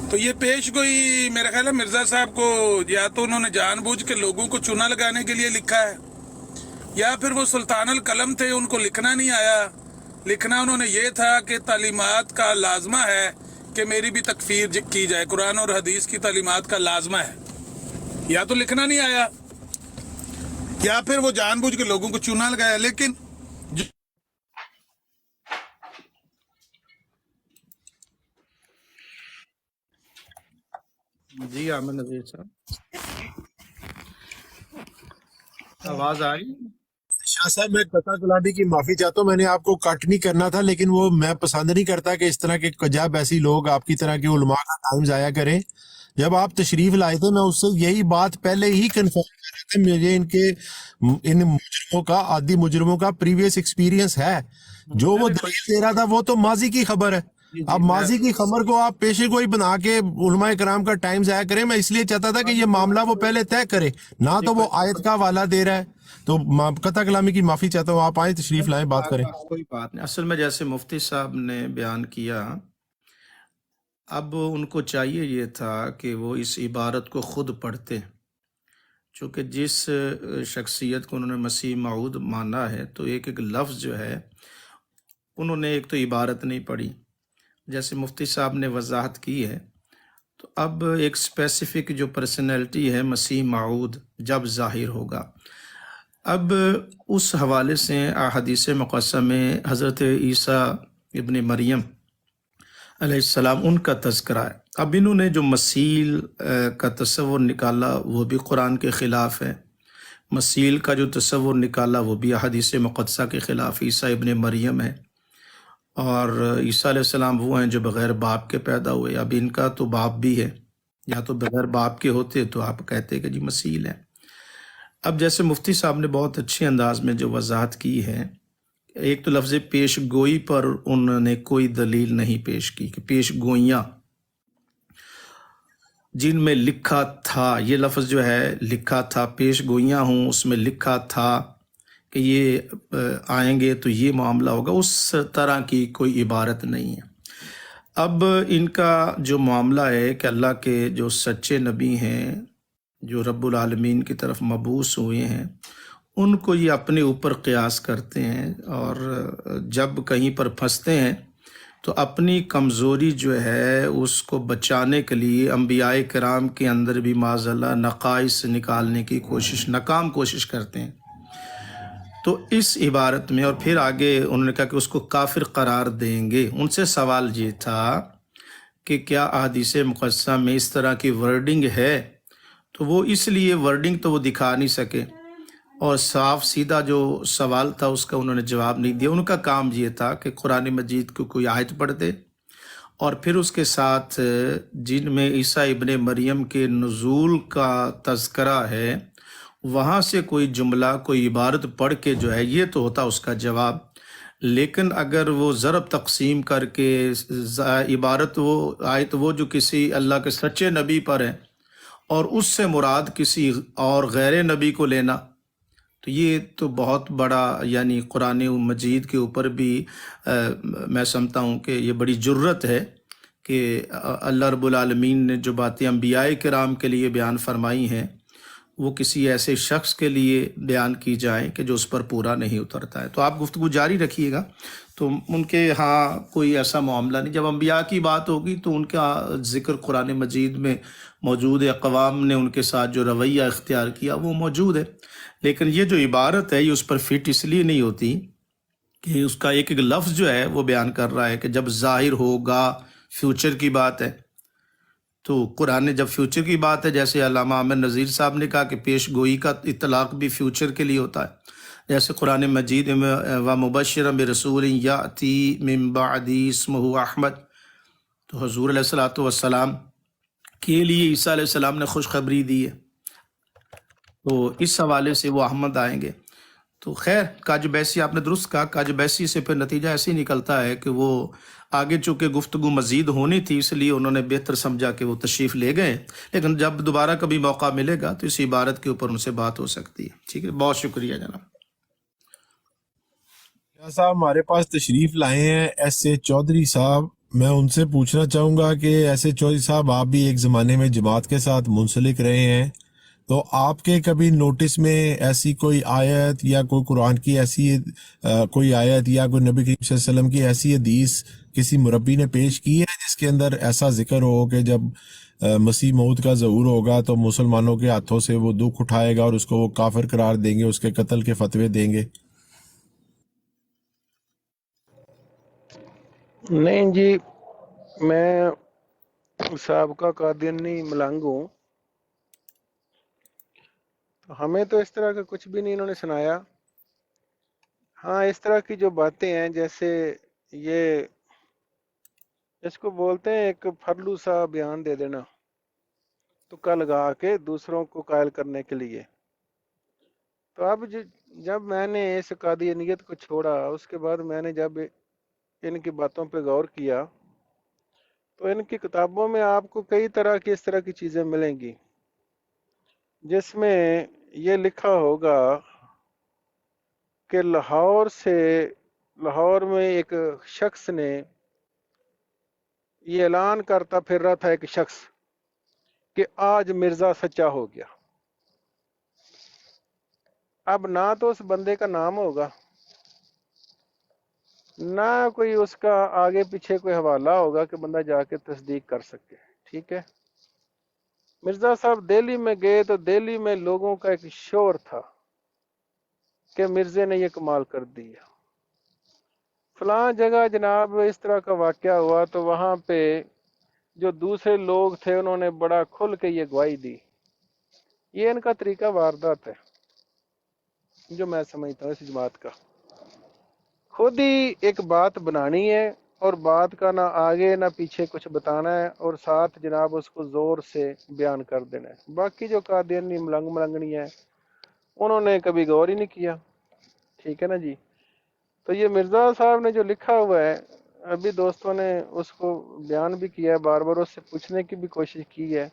تو یہ پیش گوئی میرا خیال ہے مرزا صاحب کو یا تو انہوں نے جان بوجھ کے لوگوں کو چونا لگانے کے لیے لکھا ہے, یا پھر وہ سلطان القلم تھے, ان کو لکھنا نہیں آیا. لکھنا انہوں نے یہ تھا کہ تعلیمات کا لازمہ ہے کہ میری بھی تکفیر کی جائے, قرآن اور حدیث کی تعلیمات کا لازمہ ہے. یا تو لکھنا نہیں آیا یا پھر وہ جان بوجھ کے لوگوں کو چونا لگایا. لیکن جی عامر نذیر صاحب, آواز آ رہی؟ شاہ صاحب میں قطع کلامی کی معافی چاہتا ہوں, میں نے آپ کو کٹ نہیں کرنا تھا, لیکن وہ میں پسند نہیں کرتا کہ اس طرح کے جب ایسی لوگ آپ کی طرح کے علماء کا ٹائم ضائع کریں. جب آپ تشریف لائے تھے میں اس سے یہی بات پہلے ہی کنفرم کر رہے تھے, مجھے ان مجرموں کا, عادی مجرموں کا پریویس ایکسپیرینس ہے. جو وہ دلیل دے رہا تھا وہ تو ماضی کی خبر ہے. اب ماضی کی خبر کو آپ پیشے گوئی بنا کے علماء کرام کا ٹائم ضائع کریں. میں اس لیے چاہتا تھا کہ یہ معاملہ وہ پہلے طے کرے, نہ تو وہ آیت کا حوالہ دے رہا ہے. تو قطع کلامی کی معافی چاہتا ہوں, آپ آئیں تشریف لائیں, بات کریں. کوئی بات نہیں. اصل میں جیسے مفتی صاحب نے بیان کیا, اب ان کو چاہیے یہ تھا کہ وہ اس عبارت کو خود پڑھتے, چونکہ جس شخصیت کو انہوں نے مسیح موعود مانا ہے تو ایک ایک لفظ جو ہے انہوں نے ایک تو عبارت نہیں پڑھی, جیسے مفتی صاحب نے وضاحت کی ہے. تو اب ایک اسپیسیفک جو پرسنالٹی ہے مسیح موعود جب ظاہر ہوگا. اب اس حوالے سے احادیث مقدسہ میں حضرت عیسیٰ ابن مریم علیہ السلام ان کا تذکرہ ہے. اب انہوں نے جو مسیل کا تصور نکالا وہ بھی قرآن کے خلاف ہے. مسیل کا جو تصور نکالا وہ بھی احادیث مقدسہ کے خلاف عیسیٰ ابن مریم ہے. اور عیسیٰ علیہ السلام وہ ہیں جو بغیر باپ کے پیدا ہوئے. اب ان کا تو باپ بھی ہے، یا تو بغیر باپ کے ہوتے تو آپ کہتے کہ جی مسیل ہے. اب جیسے مفتی صاحب نے بہت اچھے انداز میں جو وضاحت کی ہے، ایک تو لفظ پیش گوئی پر انہوں نے کوئی دلیل نہیں پیش کی کہ پیش گوئیاں جن میں لکھا تھا، یہ لفظ جو ہے لکھا تھا، پیش گوئیاں ہوں اس میں لکھا تھا کہ یہ آئیں گے تو یہ معاملہ ہوگا، اس طرح کی کوئی عبارت نہیں ہے. اب ان کا جو معاملہ ہے کہ اللہ کے جو سچے نبی ہیں جو رب العالمین کی طرف مبعوث ہوئے ہیں، ان کو یہ اپنے اوپر قیاس کرتے ہیں، اور جب کہیں پر پھنستے ہیں تو اپنی کمزوری جو ہے اس کو بچانے کے لیے انبیاء کرام کے اندر بھی معاذ اللہ نقائص نکالنے کی ناکام کوشش کرتے ہیں. تو اس عبارت میں، اور پھر آگے انہوں نے کہا کہ اس کو کافر قرار دیں گے. ان سے سوال یہ تھا کہ کیا احادیث مقدسہ میں اس طرح کی ورڈنگ ہے؟ تو وہ اس لیے ورڈنگ تو وہ دکھا نہیں سکے، اور صاف سیدھا جو سوال تھا اس کا انہوں نے جواب نہیں دیا. ان کا کام یہ تھا کہ قرآن مجید کو کوئی آیت پڑھ دے، اور پھر اس کے ساتھ جن میں عیسیٰ ابن مریم کے نزول کا تذکرہ ہے وہاں سے کوئی جملہ کوئی عبارت پڑھ کے جو ہے یہ تو ہوتا اس کا جواب. لیکن اگر وہ ضرب تقسیم کر کے عبارت وہ آیت وہ جو کسی اللہ کے سچے نبی پر ہے اور اس سے مراد کسی اور غیر نبی کو لینا، تو یہ تو بہت بڑا، یعنی قرآن مجید کے اوپر بھی میں سمجھتا ہوں کہ یہ بڑی جرت ہے کہ اللہ رب العالمین نے جو باتیں انبیاء کرام کے لیے بیان فرمائی ہیں وہ کسی ایسے شخص کے لیے بیان کی جائیں کہ جو اس پر پورا نہیں اترتا ہے. تو آپ گفتگو جاری رکھیے گا. تو ان کے ہاں کوئی ایسا معاملہ نہیں. جب انبیاء کی بات ہوگی تو ان کا ذکر قرآن مجید میں موجود ہے، اقوام نے ان کے ساتھ جو رویہ اختیار کیا وہ موجود ہے. لیکن یہ جو عبارت ہے یہ اس پر فٹ اس لیے نہیں ہوتی کہ اس کا ایک ایک لفظ جو ہے وہ بیان کر رہا ہے کہ جب ظاہر ہوگا، فیوچر کی بات ہے. تو قرآن نے جب فیوچر کی بات ہے، جیسے علامہ عامر نذیر صاحب نے کہا کہ پیش گوئی کا اطلاق بھی فیوچر کے لیے ہوتا ہے. جیسے قرآن مجید میں وَمُبَشِّرًا بِرَسُولٍ يَأْتِي مِن بَعْدِهِ اسْمُهُ احمد، تو حضور علیہ الصلوۃ والسلام کے لیے عیسیٰ علیہ السلام نے خوشخبری دی ہے. تو اس حوالے سے وہ احمد آئیں گے. تو خیر، کاج بیسی آپ نے درست کہا. کاج بیسی سے پھر نتیجہ ایسے ہی نکلتا ہے کہ وہ آگے چونکہ گفتگو مزید ہونی تھی اس لیے انہوں نے بہتر سمجھا کہ وہ تشریف لے گئے، لیکن جب دوبارہ کبھی موقع ملے گا تو اس عبارت کے اوپر ان سے بات ہو سکتی ہے. ٹھیک ہے، بہت شکریہ جناب. صاحب ہمارے پاس تشریف لائے ہیں ایس اے چودھری صاحب. میں ان سے پوچھنا چاہوں گا کہ ایس اے چودھری صاحب، آپ بھی ایک زمانے میں جماعت کے ساتھ منسلک رہے ہیں، تو آپ کے کبھی نوٹس میں ایسی کوئی آیت یا کوئی قرآن کی ایسی کوئی آیت یا کوئی نبی کریم صلی اللہ علیہ وسلم کی ایسی حدیث کسی مربی نے پیش کی ہے جس کے اندر ایسا ذکر ہو کہ جب مسیح موعود کا ظہور ہوگا تو مسلمانوں کے ہاتھوں سے وہ دکھ اٹھائے گا اور اس کو وہ کافر قرار دیں گے، اس کے قتل کے فتوے دیں گے؟ نہیں جی، میں سابقہ قادیانی ملنگ ہوں، ہمیں تو اس طرح کا کچھ بھی نہیں انہوں نے سنایا. ہاں، اس طرح کی جو باتیں ہیں جیسے یہ اس کو بولتے ہیں ایک پھرلو سا بیان دے دینا تکا لگا کے دوسروں کو قائل کرنے کے لیے. تو اب جب میں نے اس قادیانیت کو چھوڑا، اس کے بعد میں نے جب ان کی باتوں پہ غور کیا تو ان کی کتابوں میں آپ کو کئی طرح کی اس طرح کی چیزیں ملیں گی جس میں یہ لکھا ہوگا کہ لاہور میں ایک شخص نے یہ اعلان کرتا پھر رہا تھا، ایک شخص، کہ آج مرزا سچا ہو گیا. اب نہ تو اس بندے کا نام ہوگا، نہ کوئی اس کا آگے پیچھے کوئی حوالہ ہوگا کہ بندہ جا کے تصدیق کر سکے. ٹھیک ہے، مرزا صاحب دہلی میں گئے تو دہلی میں لوگوں کا ایک شور تھا کہ مرزے نے یہ کمال کر دیا، فلاں جگہ جناب اس طرح کا واقعہ ہوا، تو وہاں پہ جو دوسرے لوگ تھے انہوں نے بڑا کھل کے یہ گواہی دی۔ یہ ان کا طریقہ واردات ہے جو میں سمجھتا ہوں اس جماعت کا، خود ہی ایک بات بنانی ہے اور بات کا نہ آگے نہ پیچھے کچھ بتانا ہے اور ساتھ جناب اس کو زور سے بیان کر دینا ہے۔ باقی جو قادیانی ملنگ ملنگنی ہے انہوں نے کبھی غور ہی نہیں کیا، ٹھیک ہے نا جی۔ تو یہ مرزا صاحب نے جو لکھا ہوا ہے، ابھی دوستوں نے اس کو بیان بھی کیا ہے، بار بار اس سے پوچھنے کی بھی کوشش کی ہے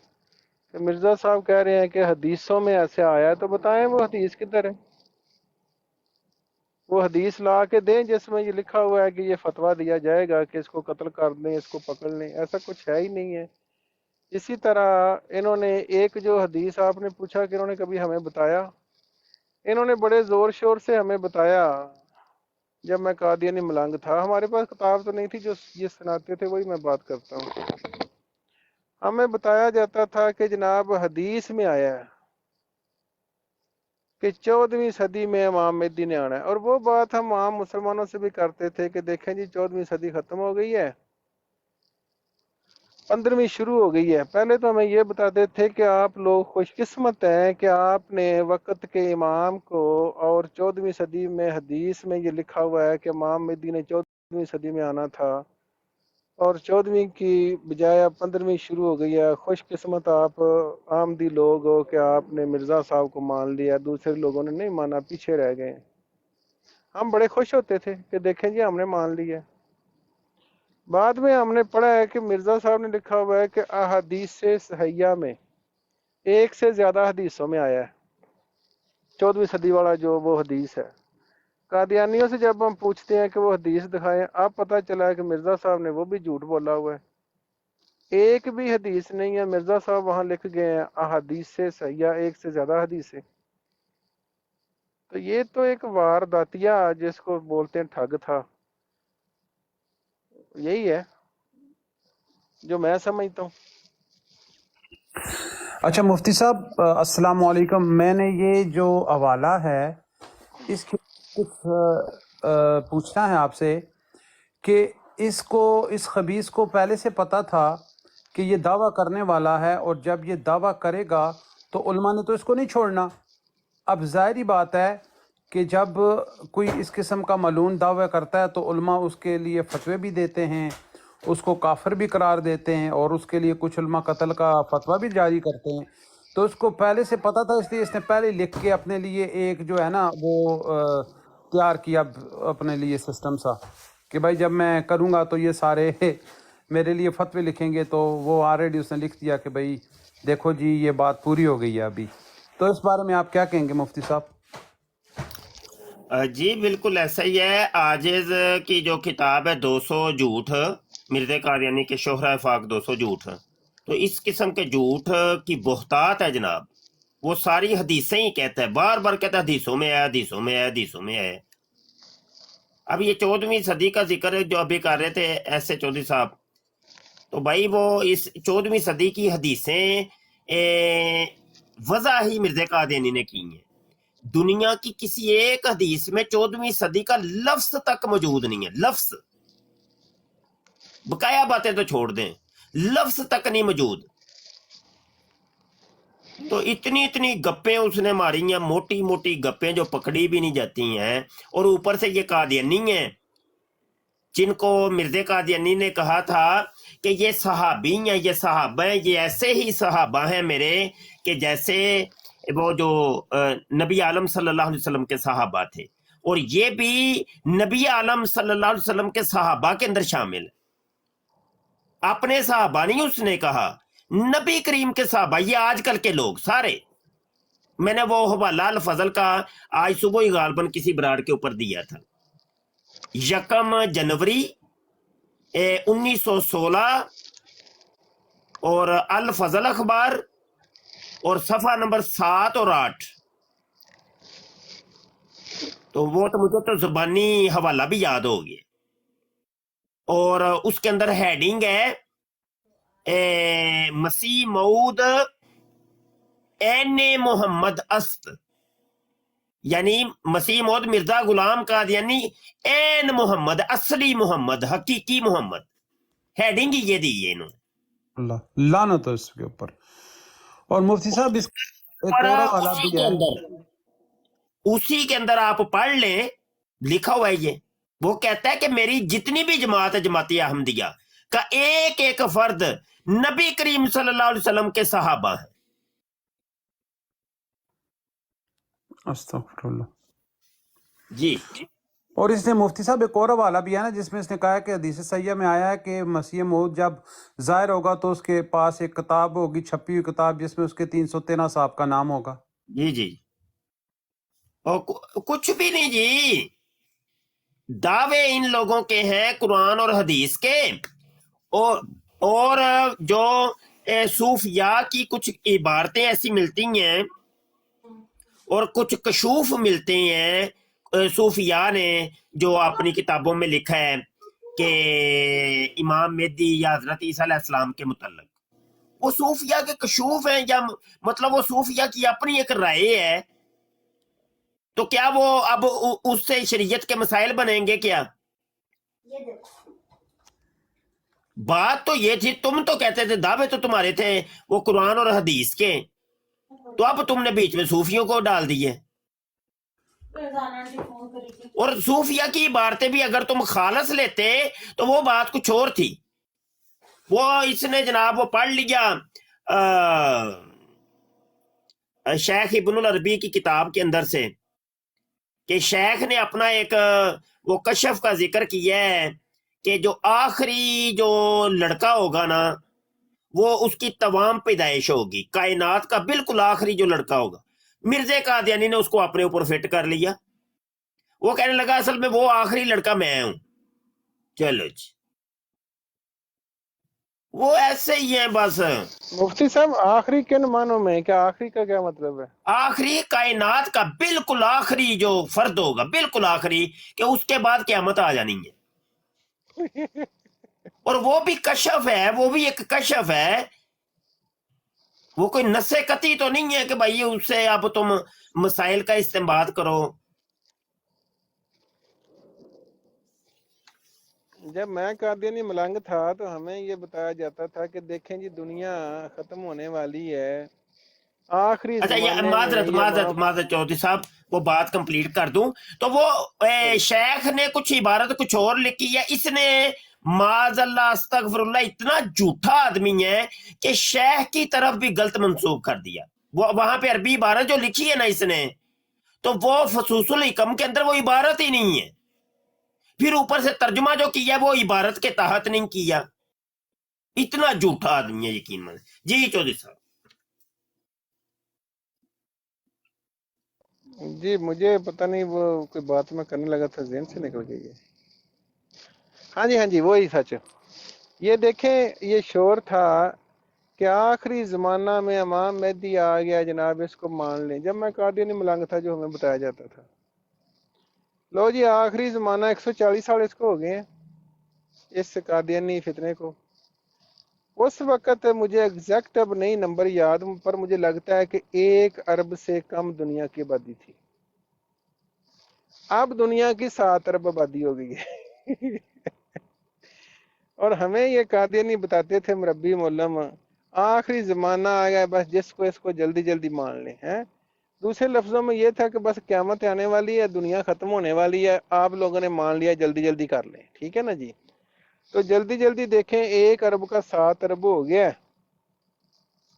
کہ مرزا صاحب کہہ رہے ہیں کہ حدیثوں میں ایسے آیا ہے، تو بتائیں وہ حدیث کدھر ہے؟ وہ حدیث لا کے دیں جس میں یہ لکھا ہوا ہے کہ یہ فتویٰ دیا جائے گا کہ اس کو قتل کر دیں، اس کو پکڑ لیں، ایسا کچھ ہے ہی نہیں ہے۔ اسی طرح انہوں نے ایک جو حدیث آپ نے پوچھا کہ انہوں نے کبھی ہمیں بتایا، انہوں نے بڑے زور شور سے ہمیں بتایا جب میں قادیانی ملنگ تھا، ہمارے پاس کتاب تو نہیں تھی، جو یہ سناتے تھے وہی میں بات کرتا ہوں۔ ہمیں بتایا جاتا تھا کہ جناب حدیث میں آیا ہے کہ 14ویں صدی میں امام مہدی نے آنا ہے، اور وہ بات ہم عام مسلمانوں سے بھی کرتے تھے کہ دیکھیں جی 14ویں صدی ختم ہو گئی ہے، 15ویں شروع ہو گئی ہے۔ پہلے تو ہمیں یہ بتاتے تھے کہ آپ لوگ خوش قسمت ہیں کہ آپ نے وقت کے امام کو، اور 14ویں صدی میں حدیث میں یہ لکھا ہوا ہے کہ امام مہدی نے 14ویں صدی میں آنا تھا، اور 14ویں کی بجائے اب 15ویں شروع ہو گئی ہے، خوش قسمت آپ آمدی لوگ ہو کہ آپ نے مرزا صاحب کو مان لیا، دوسرے لوگوں نے نہیں مانا، پیچھے رہ گئے۔ ہم بڑے خوش ہوتے تھے کہ دیکھیں جی ہم نے مان لیا۔ بعد میں ہم نے پڑھا ہے کہ مرزا صاحب نے لکھا ہوا ہے کہ احادیث صحیحہ میں ایک سے زیادہ حدیثوں میں آیا ہے 14ویں صدی والا جو وہ حدیث ہے۔ قادیانیوں سے جب ہم پوچھتے ہیں کہ وہ حدیث دکھائیں، اب پتہ چلا ہے کہ مرزا صاحب نے وہ بھی جھوٹ بولا ہوا ہے، ایک بھی حدیث نہیں ہے۔ مرزا صاحب وہاں لکھ گئے ہیں احادیث صحیحہ ایک سے زیادہ حدیثیں۔ تو یہ تو ایک وارداتیہ جس کو بولتے ہیں ٹھگ تھا، یہی ہے جو میں سمجھتا ہوں۔ اچھا مفتی صاحب السلام علیکم، میں نے یہ جو حوالہ ہے اس کے کچھ پوچھنا ہے آپ سے کہ اس خبیث کو پہلے سے پتہ تھا کہ یہ دعویٰ کرنے والا ہے، اور جب یہ دعویٰ کرے گا تو علماء نے تو اس کو نہیں چھوڑنا۔ اب ظاہری بات ہے کہ جب کوئی اس قسم کا ملعون دعویٰ کرتا ہے تو علماء اس کے لیے فتوے بھی دیتے ہیں، اس کو کافر بھی قرار دیتے ہیں، اور اس کے لیے کچھ علماء قتل کا فتویٰ بھی جاری کرتے ہیں۔ تو اس کو پہلے سے پتہ تھا، اس لیے اس نے پہلے لکھ کے اپنے لیے ایک جو ہے نا وہ تیار کیا اپنے لیے سسٹم سا کہ بھائی جب میں کروں گا تو یہ سارے میرے لیے فتوے لکھیں گے، تو وہ آلریڈی اس نے لکھ دیا کہ بھائی دیکھو جی یہ بات پوری ہو گئی ہے ابھی۔ تو اس بارے میں آپ کیا کہیں گے مفتی صاحب؟ جی بالکل ایسا ہی ہے۔ عاجز کی جو کتاب ہے 200 جھوٹ، مرزا قادیانی کے شہرہ فاق 200 جھوٹ، تو اس قسم کے جھوٹ کی بہتات ہے جناب، وہ ساری حدیثیں ہی کہتا ہے، بار بار کہتا ہے حدیثوں میں ہے، حدیثوں میں ہے، حدیثوں میں ہے۔ اب یہ 14ویں صدی کا ذکر جو ابھی کر رہے تھے ایسے چودھری صاحب، تو بھائی وہ اس 14ویں صدی کی حدیثیں وضع ہی مرزا قادیانی نے کی ہیں۔ دنیا کی کسی ایک حدیث میں 14ویں صدی کا لفظ تک موجود نہیں ہے، لفظ، بقایا باتیں تو چھوڑ دیں، لفظ تک نہیں موجود۔ تو اتنی گپیں اس نے ماری ہیں، موٹی موٹی گپیں جو پکڑی بھی نہیں جاتی ہیں، اور اوپر سے یہ قادیانی ہیں جن کو مرزا قادیانی نے کہا تھا کہ یہ صحابی ہیں، یہ صحابہ ہیں، یہ ایسے ہی صحابہ ہیں میرے کہ جیسے وہ جو نبی عالم صلی اللہ علیہ وسلم کے صحابہ تھے، اور یہ بھی نبی عالم صلی اللہ علیہ وسلم کے صحابہ کے اندر شامل ہے۔ اپنے صحابہ نہیں اس نے کہا، نبی کریم کے صحابہ، یہ آج کل کے لوگ سارے۔ میں نے وہ حوالہ الفضل کا آج صبح ہی غالباً کسی براڑ کے اوپر دیا تھا، 1 جنوری 1916، اور الفضل اخبار، اور صفحہ نمبر 7 اور 8۔ تو وہ تو مجھے تو زبانی حوالہ بھی یاد ہو گیا، اور اس کے اندر ہیڈنگ ہے مسیح موعود این محمد است، یعنی مسیح موعود مرزا غلام قادیانی این محمد، اصلی محمد، حقیقی محمد، ہیڈنگ یہ دی ہے انہوں نے. اللہ لعنت ہو اس کے اوپر. اور مفتی صاحب اس ایک اور اور حوالہ بھی ہے. اسی کے اندر آپ پڑھ لیں، لکھا ہوا ہے یہ. وہ کہتا ہے کہ میری جتنی بھی جماعت ہے جماعت احمدیہ کا ایک ایک فرد نبی کریم صلی اللہ علیہ وسلم کے صحابہ ہیں. استغفر اللہ. جی اور اس نے مفتی صاحب ایک اور حوالہ بھی ہے نا جس میں اس نے کہا ہے کہ حدیث صحیحہ میں آیا ہے کہ مسیح موعود جب ظاہر ہوگا تو اس کے پاس ایک کتاب ہوگی، چھپی ہوئی کتاب، جس میں اس کے 313 صاحب کا نام ہوگا. جی جی. اور کچھ بھی نہیں جی، دعوے ان لوگوں کے ہیں قرآن اور حدیث کے، اور جو صوفیاء کی کچھ عبارتیں ایسی ملتی ہیں اور کچھ کشوف ملتے ہیں صوفیاء نے جو اپنی کتابوں میں لکھا ہے کہ امام مہدی یا حضرت عیسیٰ علیہ السلام کے متعلق، وہ صوفیاء کے کشوف ہیں، یا مطلب وہ صوفیاء کی اپنی ایک رائے ہے. تو کیا وہ اب اس سے شریعت کے مسائل بنیں گے کیا؟ بات تو یہ تھی، تم تو کہتے تھے دعوے تو تمہارے تھے وہ قرآن اور حدیث کے، تو اب تم نے بیچ میں صوفیوں کو ڈال دیے. اور صوفیہ کی عبارتیں بھی اگر تم خالص لیتے تو وہ بات کچھ اور تھی. وہ اس نے جناب وہ پڑھ لیا شیخ ابن العربی کی کتاب کے اندر سے کہ شیخ نے اپنا ایک وہ کشف کا ذکر کیا ہے کہ جو آخری جو لڑکا ہوگا نا وہ اس کی تمام پیدائش ہوگی، کائنات کا بالکل آخری جو لڑکا ہوگا. مرزا قادیانی نے اس کو اپنے اوپر فٹ کر لیا. وہ کہنے لگا اصل میں وہ آخری لڑکا میں ہوں. چلو جی، وہ ایسے ہی ہیں بس. مفتی صاحب آخری کن معنوں میں؟ کیا آخری کا کیا مطلب ہے؟ آخری کائنات کا بالکل آخری جو فرد ہوگا، بالکل آخری، کہ اس کے بعد قیامت آ جانی ہے. اور وہ بھی کشف ہے، وہ بھی ایک کشف ہے، وہ کوئی نص قطعی تو نہیں ہے کہ بھائی اس سے اب تم مسائل کا استنباط کرو. جب میں قادیانی ملنگ تھا تو ہمیں یہ بتایا جاتا تھا کہ دیکھیں جی دنیا ختم ہونے والی ہے، آخری اچھا یہ زمانے معذرت چودھری صاحب وہ بات کمپلیٹ کر دوں تو وہ شیخ نے کچھ عبارت کچھ اور لکھی ہے. اس نے معاذ اللہ استغفر اللہ اتنا جھوٹا آدمی ہے کہ شیخ کی طرف بھی غلط منسوب کر دیا. وہ وہاں پہ عربی عبارت جو لکھی ہے نا اس نے، تو وہ فصوص الحکم کے اندر وہ عبارت ہی نہیں ہے. پھر اوپر سے ترجمہ جو کیا وہ عبارت کے تحت نہیں کیا. اتنا جھوٹا آدمی ہے یقین مانے. جی چودھری صاحب. جی مجھے پتہ نہیں وہ کوئی بات میں کرنے لگا تھا ذہن سے نکل گئی ہے. ہاں جی وہی سچ. یہ دیکھیں یہ شور تھا کہ آخری زمانہ میں امام مہدی آ گیا جناب، اس کو مان لیں. جب میں قادیانی ملنگ تھا جو ہمیں بتایا جاتا تھا، لو جی آخری زمانہ 140 سال اس کو ہو گئے ہیں اس قادیانی فتنے کو. اس وقت مجھے ایگزیکٹ اب نہیں نمبر یاد، پر مجھے لگتا ہے کہ 1 ارب سے کم دنیا کی آبادی تھی. اب دنیا کی 7 ارب آبادی ہو گئی ہے. اور ہمیں یہ قادیانی بتاتے تھے مربی مولم آخری زمانہ آ گیا، بس جس کو اس کو جلدی جلدی مان لیں. دوسرے لفظوں میں یہ تھا کہ بس قیامت آنے والی ہے، دنیا ختم ہونے والی ہے، آپ لوگوں نے مان لیا، جلدی جلدی کر لیں. ٹھیک ہے نا جی. تو جلدی جلدی دیکھیں 1 ارب کا 7 ارب ہو گیا.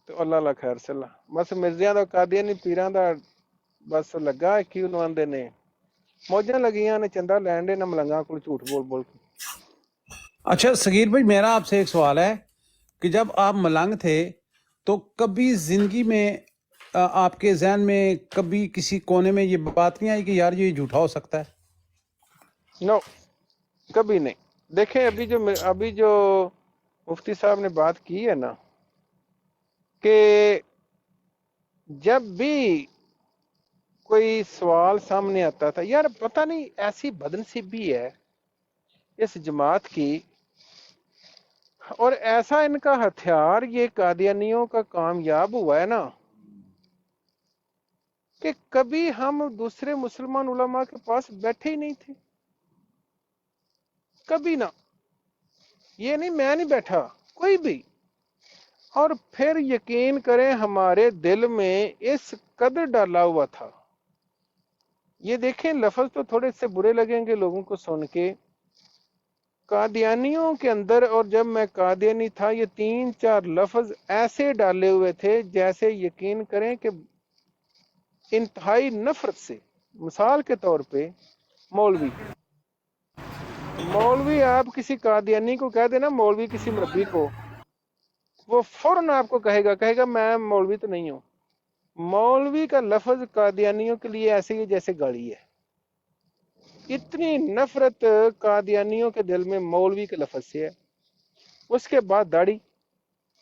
تو اللہ خیر صلاح بس مرزیاں دا قادیانی پیراں دا بس لگا کیوں نواندے نے موجاں لگیاں نے چندہ لین دے نہ ملنگاں کو جھوٹ بول بول کے. اچھا صغیر بھائی میرا آپ سے ایک سوال ہے کہ جب آپ ملنگ تھے تو کبھی زندگی میں آپ کے ذہن میں کبھی کسی کونے میں یہ بات نہیں آئی کہ یار یہ جھوٹا ہو سکتا ہے؟ نو کبھی نہیں. دیکھیں ابھی جو مفتی صاحب نے بات کی ہے نا کہ جب بھی کوئی سوال سامنے آتا تھا، یار پتہ نہیں ایسی بدنصیبی ہے اس جماعت کی، اور ایسا ان کا ہتھیار یہ قادیانیوں کا کامیاب ہوا ہے نا کہ کبھی ہم دوسرے مسلمان علماء کے پاس بیٹھے ہی نہیں تھے، کبھی نہ، یہ نہیں میں نہیں بیٹھا، کوئی بھی. اور پھر یقین کریں ہمارے دل میں اس قدر ڈالا ہوا تھا. یہ دیکھیں لفظ تو تھوڑے سے برے لگیں گے لوگوں کو سن کے، قادیانیوں کے اندر، اور جب میں قادیانی تھا یہ 3-4 لفظ ایسے ڈالے ہوئے تھے جیسے یقین کریں کہ انتہائی نفرت سے. مثال کے طور پہ مولوی آپ کسی قادیانی کو کہہ دینا مولوی کسی مربی کو، وہ فوراً آپ کو کہے گا میں مولوی تو نہیں ہوں. مولوی کا لفظ قادیانیوں کے لیے ایسے ہی جیسے گالی ہے. اتنی نفرت قادیانیوں کے دل میں مولوی کے لفظ سے ہے. اس کے بعد داڑھی،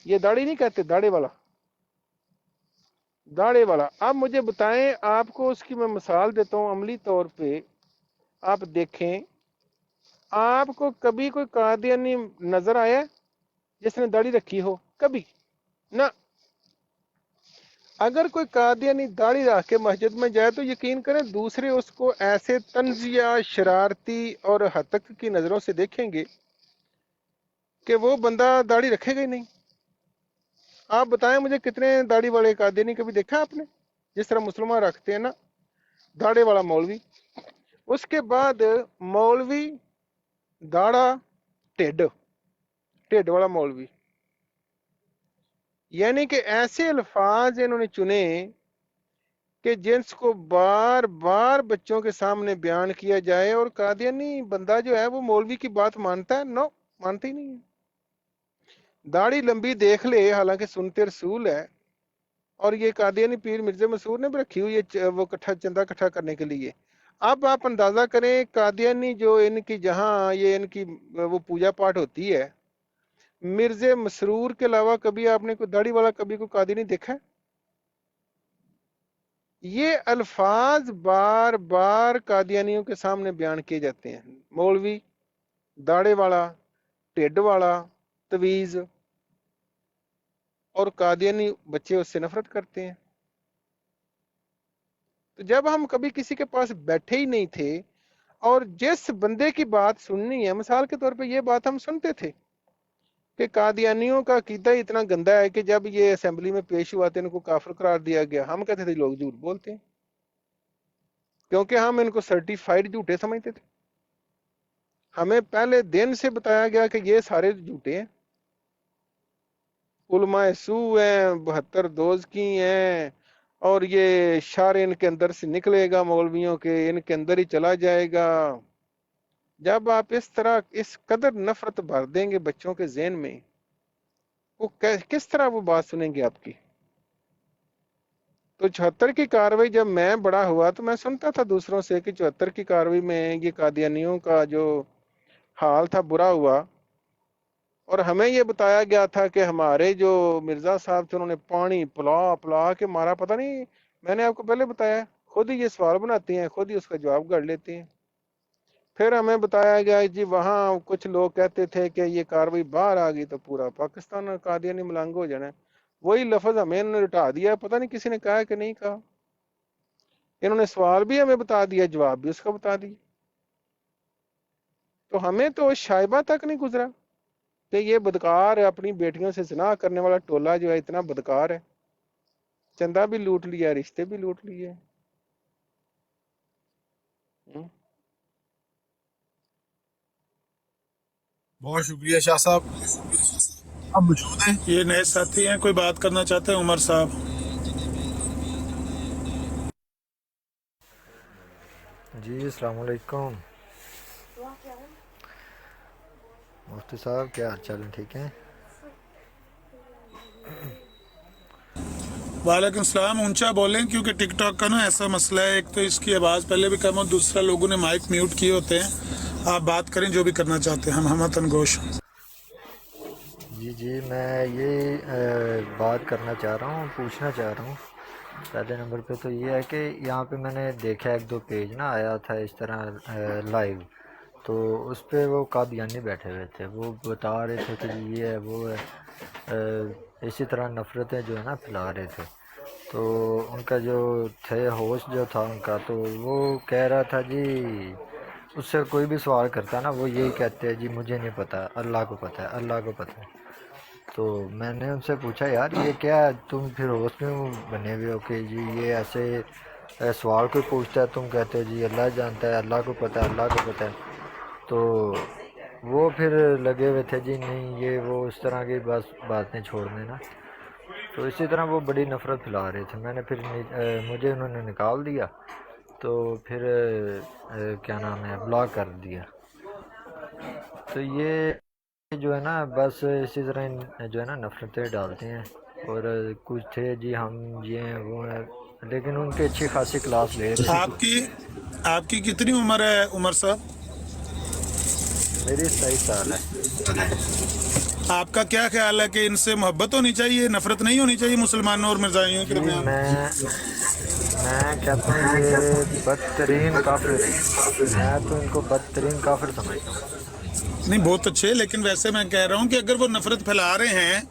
یہ داڑھی نہیں کہتے، داڑھے والا. اب مجھے بتائیں، آپ کو اس کی میں مثال دیتا ہوں عملی طور پہ. آپ دیکھیں، آپ کو کبھی کوئی قادیانی نظر آیا جس نے داڑھی رکھی ہو؟ کبھی نہ. اگر کوئی قادیانی داڑھی رکھ کے مسجد میں جائے تو یقین کریں دوسرے اس کو ایسے طنزیہ، شرارتی اور ہتک کی نظروں سے دیکھیں گے کہ وہ بندہ داڑھی رکھے گا ہی نہیں. آپ بتائیں مجھے کتنے داڑھی والے قادیانی کبھی دیکھا آپ نے جس طرح مسلمان رکھتے ہیں نا؟ داڑھے والا مولوی. اس کے بعد مولوی داڑھا، ٹھڈ والا مولوی. یعنی کہ ایسے الفاظ انہوں نے چنے کہ جنس کو بار بار بچوں کے سامنے بیان کیا جائے، اور قادیانی بندہ جو ہے وہ مولوی کی بات مانتا ہے؟ نو، مانتا ہی نہیں ہے. داڑھی لمبی دیکھ لے، حالانکہ سنتے رسول ہے، اور یہ قادیانی پیر مرزا مسعود نے بھی رکھی ہوئی ہے وہ چندہ کٹھا کرنے کے لیے. اب آپ اندازہ کریں قادیانی جو ان کی جہاں یہ ان کی وہ پوجا پاٹ ہوتی ہے، مرزا مسرور کے علاوہ کبھی آپ نے کوئی داڑھی والا کبھی کوئی قادیانی دیکھا ہے؟ یہ الفاظ بار بار قادیانیوں کے سامنے بیان کیے جاتے ہیں، مولوی داڑھے والا، ٹھڈ والا، تویز، اور قادیانی بچے اس سے نفرت کرتے ہیں. تو جب ہم کبھی کسی کے پاس بیٹھے ہی نہیں تھے اور جس بندے کی بات سننی ہے، مثال کے طور پہ یہ بات ہم سنتے تھے کہ قادیانیوں کا عقیدہ اتنا گندا ہے کہ جب یہ اسمبلی میں پیش ہوا تو ان کو کافر قرار دیا گیا. ہم کہتے تھے لوگ جھوٹ بولتے ہیں، کیونکہ ہم ان کو سرٹیفائیڈ جھوٹے سمجھتے تھے. ہمیں پہلے دن سے بتایا گیا کہ یہ سارے جھوٹے ہیں، علماء سو ہیں، 72 دوز کی ہیں، اور یہ شر ان کے اندر سے نکلے گا، مولویوں کے ان کے اندر ہی چلا جائے گا. جب آپ اس طرح اس قدر نفرت بھر دیں گے بچوں کے ذہن میں، وہ کس طرح وہ بات سنیں گے آپ کی؟ تو 74 کی کاروائی جب میں بڑا ہوا تو میں سنتا تھا دوسروں سے کہ 74 کی کاروائی میں یہ قادیانیوں کا جو حال تھا برا ہوا، اور ہمیں یہ بتایا گیا تھا کہ ہمارے جو مرزا صاحب تھے انہوں نے پانی پلا پلا کے مارا. پتہ نہیں، میں نے آپ کو پہلے بتایا، خود ہی یہ سوال بناتے ہیں، خود ہی اس کا جواب گڑ لیتے ہیں. پھر ہمیں بتایا گیا جی وہاں کچھ لوگ کہتے تھے کہ یہ کاروائی باہر آ گئی تو پورا پاکستان قادیانی ملنگ ہو جانا ہے. وہی لفظ ہمیں انہوں نے رٹا دیا، پتہ نہیں کسی نے کہا کہ نہیں کہا. انہوں نے سوال بھی ہمیں بتا دیا، جواب بھی اس کا بتا دیا. تو ہمیں تو شائبہ تک نہیں گزرا کہ یہ بدکار اپنی بیٹیوں سے زنا کرنے والا ٹولہ جو ہے اتنا بدکار ہے، چندہ بھی لوٹ لیا، رشتے بھی لوٹ لیے. بہت شکریہ شاہ صاحب. اب موجود ہیں یہ نئے ساتھی ہیں، کوئی بات کرنا چاہتے ہیں؟ عمر صاحب. جی السلام علیکم مفتی صاحب، کیا حال چال ہے؟ ٹھیک ہیں؟ وعلیکم السلام. اونچا بولیں کیونکہ ٹک ٹاک کا نا ایسا مسئلہ ہے، ایک تو اس کی آواز پہلے بھی کم ہو، دوسرا لوگوں نے مائک میوٹ کیے ہوتے ہیں. آپ بات کریں جو بھی کرنا چاہتے ہیں، ہم تنگوش. جی میں یہ بات کرنا چاہ رہا ہوں، پوچھنا چاہ رہا ہوں. پہلے نمبر پہ تو یہ ہے کہ یہاں پہ میں نے دیکھا 1-2 پیج نا آیا تھا اس طرح لائیو، تو اس پہ وہ قادیانی بیٹھے ہوئے تھے، وہ بتا رہے تھے کہ یہ ہے وہ ہے، اسی طرح نفرتیں جو ہے نا پھیلا رہے تھے. تو ان کا جو تھے ہوسٹ جو تھا ان کا، تو وہ کہہ رہا تھا جی اس سے کوئی بھی سوال کرتا نا وہ یہی کہتے ہیں جی مجھے نہیں پتہ، اللہ کو پتہ ہے، اللہ کو پتہ ہے۔ تو میں نے ان سے پوچھا یار یہ کیا تم پھر ہوسٹ کیوں بنے ہوئے ہو کہ جی یہ ایسے سوال کوئی پوچھتا ہے تم کہتے ہو جی اللہ جانتا ہے، اللہ کو پتہ ہے، اللہ کو پتہ ہے۔ تو وہ پھر لگے ہوئے تھے جی نہیں یہ وہ اس طرح کی بس باتیں چھوڑ دینا۔ تو اسی طرح وہ بڑی نفرت پھیلا رہے تھے۔ میں نے پھر مجھے انہوں نے نکال دیا، تو پھر کیا نام ہے بلاک کر دیا۔ تو یہ جو ہے نا بس اسی طرح جو ہے نا نفرتیں ڈالتے ہیں۔ اور کچھ تھے جی ہم یہ ہیں وہ ہیں، لیکن ان کی اچھی خاصی کلاس لے رہے تھے۔ آپ کی کتنی عمر ہے عمر صاحب؟ میری 27 سال ہے۔ آپ کا کیا خیال ہے کہ ان سے محبت ہونی چاہیے، نفرت نہیں ہونی چاہیے مسلمانوں اور مرزائیوں کے جی درمیان؟ میں کہتا ہوں یہ بدترین کافر ہیں، میں تو ان کو بدترین کافر سمجھتا ہوں۔ نہیں بہت اچھے، لیکن ویسے میں کہہ رہا ہوں کہ اگر وہ نفرت پھیلا رہے ہیں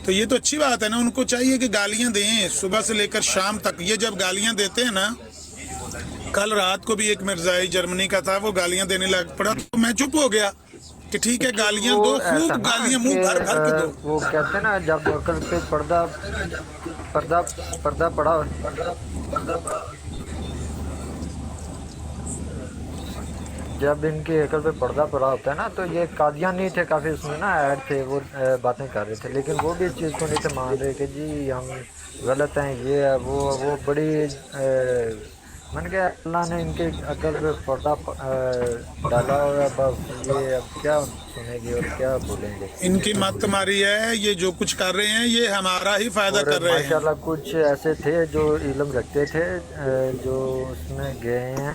تو یہ تو اچھی بات ہے نا، ان کو چاہیے کہ گالیاں دیں صبح سے لے کر شام تک۔ یہ جب گالیاں دیتے ہیں نا، کل رات کو بھی ایک مرزائی جرمنی کا تھا وہ گالیاں دینے لگ پڑا، تو میں چپ ہو گیا کہ ٹھیک ہے گالیاں دو، خوب گالیاں منہ بھر بھر کے دو۔ وہ کہتے ہیں نا جب عقل پہ پردہ پڑا، جب ان کی عقل پہ پردہ پڑا ہوتا ہے نا، تو یہ قادیانی تھے کافی، اس میں نا ایڈ تھے، وہ باتیں کر رہے تھے، لیکن وہ بھی اس چیز کو نہیں تھے مان رہے کہ جی ہم غلط ہیں، یہ ہے وہ بڑی میں نے کہا اللہ نے ان کے عقل پہ پردہ ڈالا ہوا، بس یہ اب کیا سنیں گے اور کیا بولیں گے۔ ان کی مت تمہاری ہے، یہ جو کچھ کر رہے ہیں یہ ہمارا ہی فائدہ کر رہے ہیں۔ ماشاءاللہ کچھ ایسے تھے جو علم رکھتے تھے، جو اس میں گئے ہیں،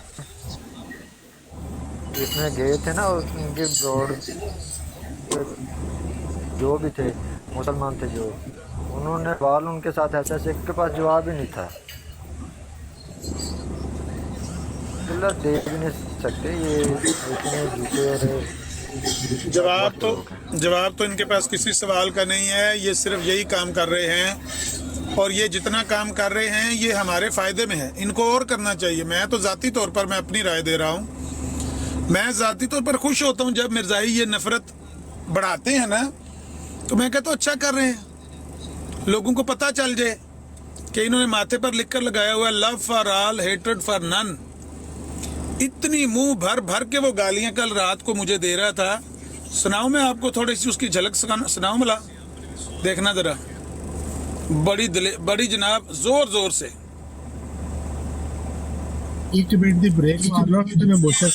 اس میں گئے تھے نا، ان کے بروڈ جو بھی تھے مسلمان تھے، جو انہوں نے سوال ان کے ساتھ ایسے ایسے کے پاس جواب ہی نہیں تھا، اللہ دے بھی نہیں سکتے، یہ اتنے جھوٹے اور جواب تو ان کے پاس کسی سوال کا نہیں ہے، یہ صرف یہی کام کر رہے ہیں، اور یہ جتنا کام کر رہے ہیں یہ ہمارے فائدے میں ہے، ان کو اور کرنا چاہیے۔ میں تو ذاتی طور پر میں اپنی رائے دے رہا ہوں، میں ذاتی طور پر خوش ہوتا ہوں جب مرزائی یہ نفرت بڑھاتے ہیں نا، تو میں کہتا ہوں اچھا کر رہے ہیں، لوگوں کو پتہ چل جائے کہ انہوں نے ماتھے پر لکھ کر لگایا ہوا love for all hatred for none. اتنی منہ بھر بھر کے وہ گالیاں کل رات کو مجھے دے رہا تھا، سناؤں میں آپ کو تھوڑی سی اس کی جھلک سناؤں ملا، دیکھنا ذرا، بڑی جناب زور سے۔ ایک منٹ دی بریک مار لو کہ میں بوشا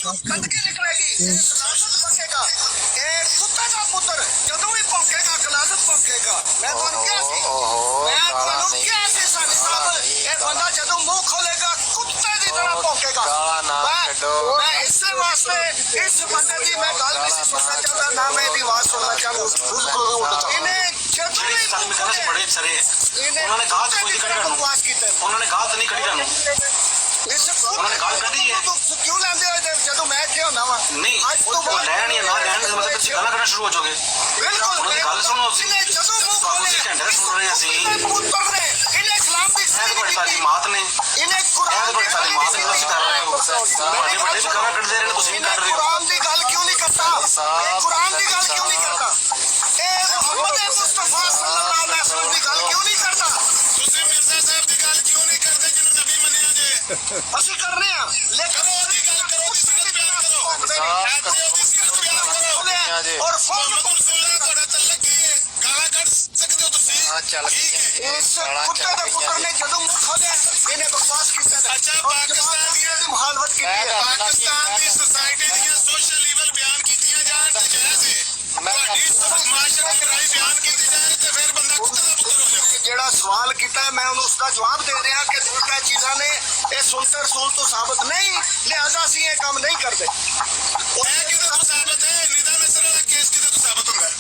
ਜਿਹੜਾ ਸਵਾਲ ਕੀਤਾ ਹੈ ਮੈਂ ਉਹਨੂੰ ਉਸਦਾ ਜਵਾਬ ਦੇ ਰਿਹਾ ਕਿ ਦੂਸਰੀਆਂ ਚੀਜ਼ਾਂ ਨੇ ਇਹ ਸੁਨਤ ਰਸੂਲ ਤੋਂ ਸਾਬਤ ਨਹੀਂ, ਲਿਹਾਜ਼ਾ ਅਸੀਂ ਇਹ ਕੰਮ ਨਹੀਂ ਕਰਦੇ। ਉਹ ਇਹ ਕਿਹਦੇ ਤੋਂ ਸਾਬਤ ਹੈ? ਨਿਦਾ ਨਸਰ ਦਾ ਕੇਸ ਕਿਹਦੇ ਤੋਂ ਸਾਬਤ ਹੁੰਦਾ ਹੈ?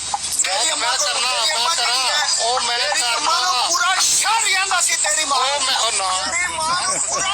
ਮੈਂ ਕਰਨਾ ਉਹ ਮੈਂ ਕਰਨਾ ਪੂਰਾ ਸ਼ਹਿਰ ਜਾਂਦਾ ਸੀ ਤੇਰੀ ਮਾਂ ਤੇਰੀ ਮਾਂ ਪੂਰਾ।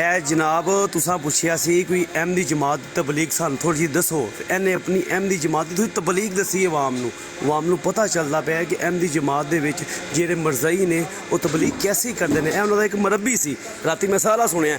ਇਹ ਜਨਾਬ ਤੁਸਾਂ ਪੁੱਛਿਆ ਸੀ ਕੋਈ ਅਹਿਮਦੀ ਜਮਾਤ ਦੀ ਤਬਲੀਗ ਸਾਨੂੰ ਥੋੜੀ ਜਿਹੀ ਦੱਸੋ, ਤੇ ਇਹਨੇ ਆਪਣੀ ਅਹਿਮਦੀ ਜਮਾਤ ਦੀ ਥੋੜੀ ਤਬਲੀਗ ਦੱਸੀ ਆਵਾਮ ਨੂੰ ਪਤਾ ਚੱਲਦਾ ਪਿਆ ਕਿ ਅਹਿਮਦੀ ਜਮਾਤ ਦੇ ਵਿੱਚ ਜਿਹੜੇ ਮਰਜ਼ਈ ਨੇ ਉਹ ਤਬਲੀਗ ਕੈਸੇ ਕਰਦੇ ਨੇ। ਇਹ ਉਹਨਾਂ ਦਾ ਇੱਕ ਮਰਬੀ ਸੀ, ਰਾਤੀ ਮੈਂ ਸਾਰਾ ਸੁਣਿਆ,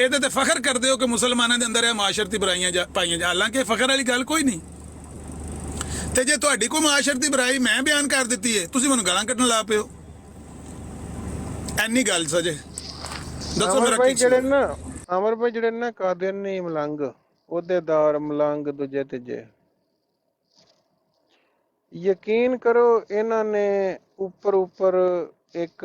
ਇਹਦੇ ਤੇ ਫਖਰ ਕਰਦੇ ਹੋ ਕਿ ਮੁਸਲਮਾਨਾਂ ਦੇ ਅੰਦਰ ਇਹ ਮਾਸ਼ਰਤੀ ਬੁਰਾਈਆਂ ਪਾਈਆਂ ਜਾ, ਹਾਲਾਂਕਿ ਫਖਰ ਵਾਲੀ ਗੱਲ ਕੋਈ ਨਹੀਂ। ਤੇ ਜੇ ਤੁਹਾਡੀ ਕੋਈ ਮਾਸ਼ਰਤੀ ਬੁਰਾਈ ਮੈਂ ਬਿਆਨ ਕਰ ਦਿੱਤੀ ਹੈ, ਤੁਸੀਂ ਮੈਨੂੰ ਗਾਲਾਂ ਕੱਢਣ ਲਾ ਪਿਓ, ਐਨੀ ਗੱਲ ਸਜੇ ਦੱਸੋ ਮੇਰਾ ਭਾਈ ਜਿਹੜੇ ਨਾ ਅਮਰ ਭਾਈ ਜਿਹੜੇ ਨਾ ਕਾਦੀਆਨੀ ਮਲੰਗ, ਅਹੁਦੇਦਾਰ ਮਲੰਗ ਦੂਜੇ ਤੀਜੇ, ਯਕੀਨ ਕਰੋ ਇਹਨਾਂ ਨੇ ਉੱਪਰ ਇੱਕ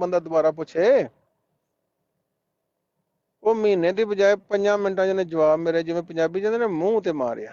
ਬੰਦਾ ਦੁਬਾਰਾ ਪੁੱਛੇ। ਉਹ ਮਹੀਨੇ ਦੀ ਬਜਾਏ 5 ਮਿੰਟਾਂ 'ਚ ਉਹਨੇ ਜਵਾਬ ਮੇਰੇ, ਜਿਵੇਂ ਪੰਜਾਬੀ ਕਹਿੰਦੇ ਨੇ, ਮੂੰਹ ਤੇ ਮਾਰਿਆ।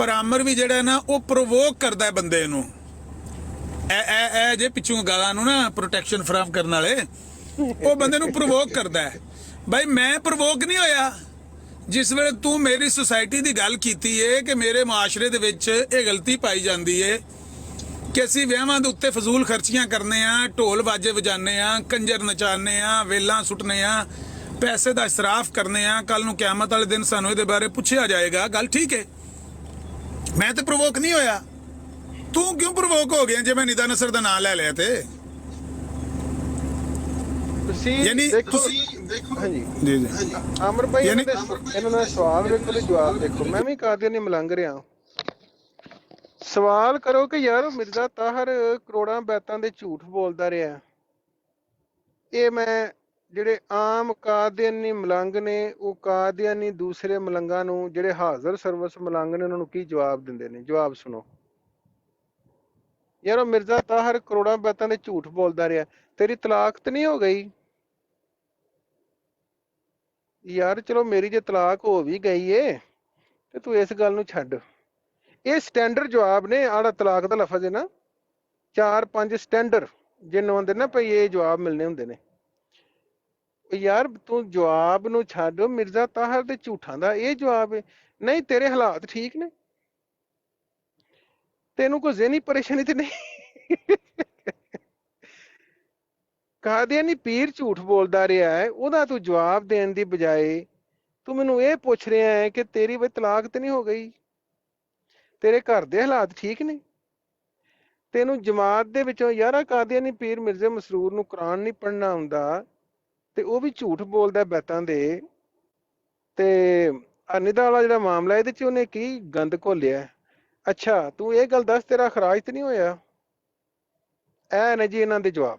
ਪਰ ਆਮਰ ਵੀ ਜਿਹੜਾ ਨਾ ਉਹ ਪ੍ਰੋਵੋਕ ਕਰਦਾ ਹੈ ਬੰਦੇ ਨੂੰ। ਇਹ ਜੇ ਪਿੱਛੋਂ ਗਾਲਾਂ ਨੂੰ ਨਾ ਪ੍ਰੋਟੈਕਸ਼ਨ ਫਰਾਮ ਕਰਨ ਵਾਲੇ, ਉਹ ਬੰਦੇ ਨੂੰ ਪ੍ਰੋਵੋਕ ਕਰਦਾ ਹੈ। ਭਾਈ ਮੈਂ ਪ੍ਰੋਵੋਕ ਨਹੀਂ ਹੋਇਆ। ਜਿਸ ਵੇਲੇ ਤੂੰ ਮੇਰੀ ਸੁਸਾਇਟੀ ਦੀ ਗੱਲ ਕੀਤੀ ਏ ਕਿ ਮੇਰੇ ਮੁਆਸ਼ਰੇ ਦੇ ਵਿੱਚ ਇਹ ਗਲਤੀ ਪਾਈ ਜਾਂਦੀ ਏ ਕਿ ਅਸੀਂ ਵਿਆਹਾਂ ਦੇ ਉੱਤੇ ਫਜ਼ੂਲ ਖਰਚੀਆਂ ਕਰਨੇ ਆ, ਢੋਲ ਬਾਜੇ ਵਜਾਨੇ ਆ, ਕੰਜਰ ਨਚਾਨੇ ਆ, ਵੇਲਾਂ ਸੁੱਟਨੇ ਆ, ਪੈਸੇ ਦਾ ਇਸਰਾਫ ਕਰਨੇ ਆ, ਕੱਲ ਨੂੰ ਕਿਆਮਤ ਵਾਲੇ ਦਿਨ ਸਾਨੂੰ ਇਹਦੇ ਬਾਰੇ ਪੁੱਛਿਆ ਜਾਏਗਾ। ਗੱਲ ਠੀਕ ਹੈ, ਮੈਂ ਤੇ ਪ੍ਰੋਵੋਕ ਨਹੀਂ ਹੋਇਆ। ਤੂੰ ਕਿਉਂ ਪ੍ਰੋਵੋਕ ਹੋ ਗਿਆ ਜੇ ਮੈਂ ਨਿਦਾ ਨਸਰ ਦਾ ਨਾਮ ਲੈ ਲਿਆ ਤੇ? ਯਾਨੀ ਦੇਖੋ ਹਾਂਜੀ ਜੀ ਜੀ ਆਮਰ ਭਾਈ ਇਹਨਾਂ ਦਾ ਸਵਾਲ ਵੇਖੋ ਤੇ ਜਵਾਬ ਦੇਖੋ। ਮੈਂ ਵੀ ਕਾਦੀਆਨੀ ਮਲੰਗ ਰਿਹਾ। ਸਵਾਲ ਕਰੋ ਕਿ ਯਾਰ ਮਿਰਜ਼ਾ ਤਾਹਰ ਕਰੋੜਾਂ ਬੈਤਾਂ ਦੇ ਝੂਠ ਬੋਲਦਾ ਰਿਹਾ। ਇਹ ਮੈਂ ਜਿਹੜੇ ਆਮ ਕਾਦੀਆਨੀ ਮਲੰਗ ਨੇ, ਉਹ ਕਾਦੀਆਨੀ ਦੂਸਰੇ ਮਲੰਗਾਂ ਨੂੰ, ਜਿਹੜੇ ਹਾਜ਼ਰ ਸਰਵਿਸ ਮਲੰਗ ਨੇ, ਉਹਨਾਂ ਨੂੰ ਕੀ ਜਵਾਬ ਦਿੰਦੇ ਨੇ? ਜਵਾਬ ਸੁਣੋ। ਯਾਰ ਉਹ ਮਿਰਜ਼ਾ ਤਾਹਰ ਕਰੋੜਾਂ ਬੈਤਾਂ ਦੇ ਝੂਠ ਬੋਲਦਾ ਰਿਹਾ, ਤੇਰੀ ਤਲਾਕ ਤਾਂ ਨਹੀਂ ਹੋ ਗਈ? ਯਾਰ ਚਲੋ ਮੇਰੀ ਜੇ ਤਲਾਕ ਹੋ ਵੀ ਗਈ ਏ ਤੇ ਤੂੰ ਇਸ ਗੱਲ ਨੂੰ ਛੱਡ। ਇਹ ਸਟੈਂਡਰਡ ਜਵਾਬ ਨੇ। ਆੜਾ ਤਲਾਕ ਦਾ ਲਫ਼ਜ਼ ਹੈ ਨਾ, 4-5 ਸਟੈਂਡਰਡ ਜਿਹਨੂੰ ਆਉਂਦੇ ਨਾ ਭਈ ਇਹ ਜਵਾਬ ਮਿਲਣੇ ਹੁੰਦੇ ਨੇ। ਯਾਰ ਤੂੰ ਜਵਾਬ ਨੂੰ ਛੱਡ, ਮਿਰਜ਼ਾ ਤਾਹਰ ਦੇ ਝੂਠਾਂ ਦਾ ਇਹ ਜਵਾਬ ਹੈ? ਨਹੀਂ, ਤੇਰੇ ਹਾਲਾਤ ਠੀਕ ਨੇ, ਤੈਨੂੰ ਕੋਈ ਜ਼ਿਹਨੀ ਪਰੇਸ਼ਾਨੀ ਤੇ ਨਹੀਂ। ਕਾਦੀਆਨੀ ਪੀਰ ਝੂਠ ਬੋਲਦਾ ਰਿਹਾ ਹੈ, ਉਹਦਾ ਤੂੰ ਜਵਾਬ ਦੇਣ ਦੀ ਬਜਾਏ ਤੂੰ ਮੈਨੂੰ ਇਹ ਪੁੱਛ ਰਿਹਾ ਹੈ ਕਿ ਤੇਰੀ ਬਈ ਤਲਾਕ ਤੇ ਨਹੀਂ ਹੋ ਗਈ, ਤੇਰੇ ਘਰ ਦੇ ਹਾਲਾਤ ਠੀਕ ਨੇ? ਤੈਨੂੰ ਜਮਾਤ ਦੇ ਵਿੱਚੋਂ ਯਾਰਾ ਕਾਦੀਆਨੀ ਪੀਰ ਮਿਰਜ਼ੇ ਮਸਰੂਰ ਨੂੰ ਕੁਰਾਨ ਨਹੀਂ ਪੜ੍ਹਨਾ ਆਉਂਦਾ ਤੇ ਉਹ ਵੀ ਝੂਠ ਬੋਲਦਾ ਬੈਤਾਂ ਦੇ। ਤੇ ਨਿਦਾ ਵਾਲਾ ਜਿਹੜਾ ਮਾਮਲਾ ਇਹਦੇ ਚ ਉਹਨੇ ਕੀ ਗੰਦ ਘੋਲਿਆ? ਅੱਛਾ ਤੂੰ ਇਹ ਗੱਲ ਦੱਸ, ਤੇਰਾ ਖਰਾਜ ਤੇ ਨਹੀਂ ਹੋਇਆ? ਇਹ ਨੇ ਜੀ ਇਹਨਾਂ ਦੇ ਜਵਾਬ।